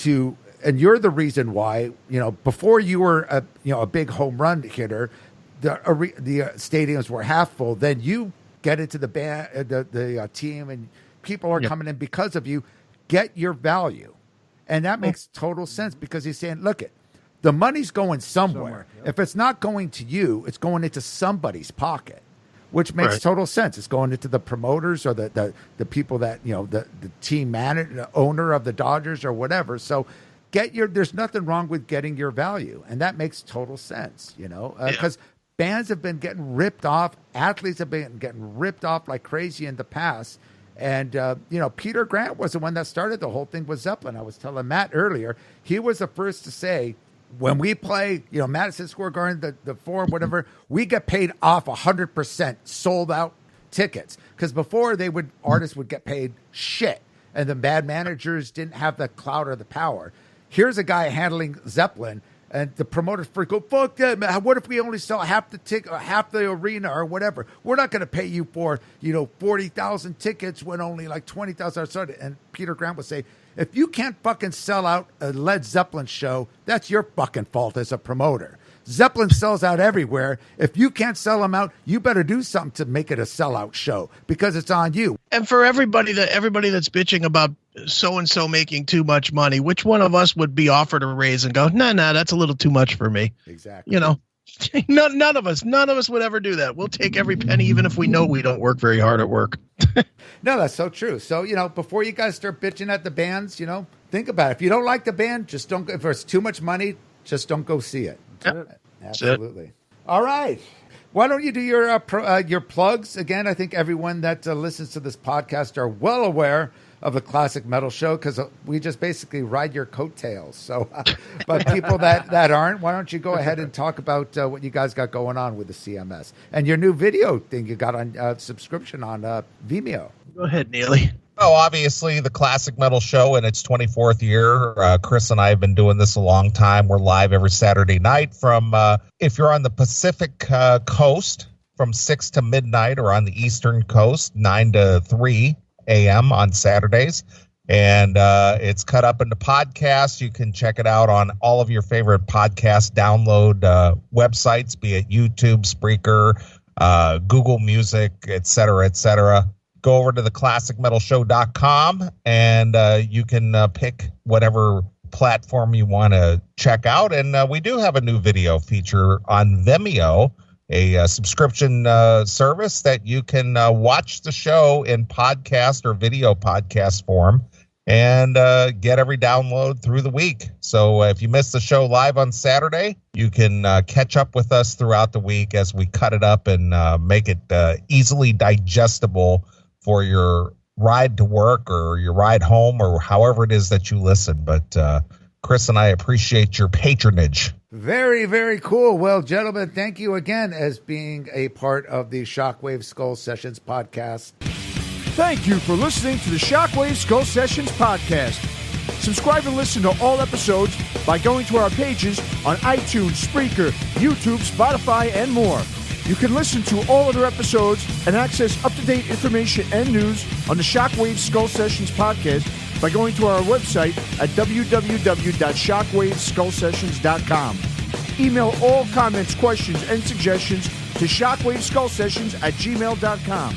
and you're the reason why, before you were a big home run hitter, the stadiums were half full. Then you get into the band, the team, and people are coming in because of you. Get your value, and that makes total sense, because he's saying, look, the money's going somewhere. If it's not going to you, it's going into somebody's pocket, which makes total sense. It's going into the promoters or the people that, the team manager, the owner of the Dodgers or whatever. So there's nothing wrong with getting your value. And that makes total sense, because bands have been getting ripped off. Athletes have been getting ripped off like crazy in the past. And, Peter Grant was the one that started the whole thing with Zeppelin. I was telling Matt earlier, he was the first to say, when we play, Madison Square Garden, the Forum, whatever, we get paid off 100% sold out tickets. Because before artists would get paid shit, and the bad managers didn't have the clout or the power. Here's a guy handling Zeppelin, and the promoters freak out, fuck that, man. What if we only sell half the ticket, or half the arena, or whatever? We're not going to pay you for 40,000 tickets when only like 20,000 are sold. And Peter Grant would say, if you can't fucking sell out a Led Zeppelin show, that's your fucking fault as a promoter. Zeppelin sells out everywhere. If you can't sell them out, you better do something to make it a sellout show, because it's on you. And for everybody that's bitching about so-and-so making too much money, which one of us would be offered a raise and go, no, that's a little too much for me? Exactly. None of us would ever do that. We'll take every penny, even if we know we don't work very hard at work. No, that's so true. So, before you guys start bitching at the bands, think about it. If you don't like the band, just don't. If it's too much money, just don't go see it. Yep. Absolutely. All right. Why don't you do your plugs again? I think everyone that listens to this podcast are well aware of the Classic Metal Show, because we just basically ride your coattails. So, but people that aren't, why don't you go ahead and talk about what you guys got going on with the CMS and your new video thing you got on subscription on Vimeo. Go ahead, Neeley. Oh, obviously, the Classic Metal Show in its 24th year. Chris and I have been doing this a long time. We're live every Saturday night from, if you're on the Pacific coast, from 6 to midnight, or on the Eastern coast, 9 to 3 a.m. on Saturdays. And it's cut up into podcasts. You can check it out on all of your favorite podcast download websites, be it YouTube, Spreaker, Google Music, et cetera. Go over to the classicmetalshow.com and you can pick whatever platform you want to check out. And we do have a new video feature on Vimeo, a subscription service that you can watch the show in podcast or video podcast form and get every download through the week. So if you miss the show live on Saturday, you can catch up with us throughout the week as we cut it up and make it easily digestible for your ride to work or your ride home or however it is that you listen. But Chris and I appreciate your patronage. Very, very cool. Well, gentlemen, thank you again as being a part of the Shockwave Skull Sessions podcast. Thank you for listening to the Shockwave Skull Sessions podcast. Subscribe and listen to all episodes by going to our pages on iTunes, Spreaker, YouTube, Spotify, and more. You can listen to all other episodes and access up-to-date information and news on the Shockwave Skull Sessions podcast by going to our website at www.shockwaveskullsessions.com. Email all comments, questions, and suggestions to shockwaveskullsessions@gmail.com.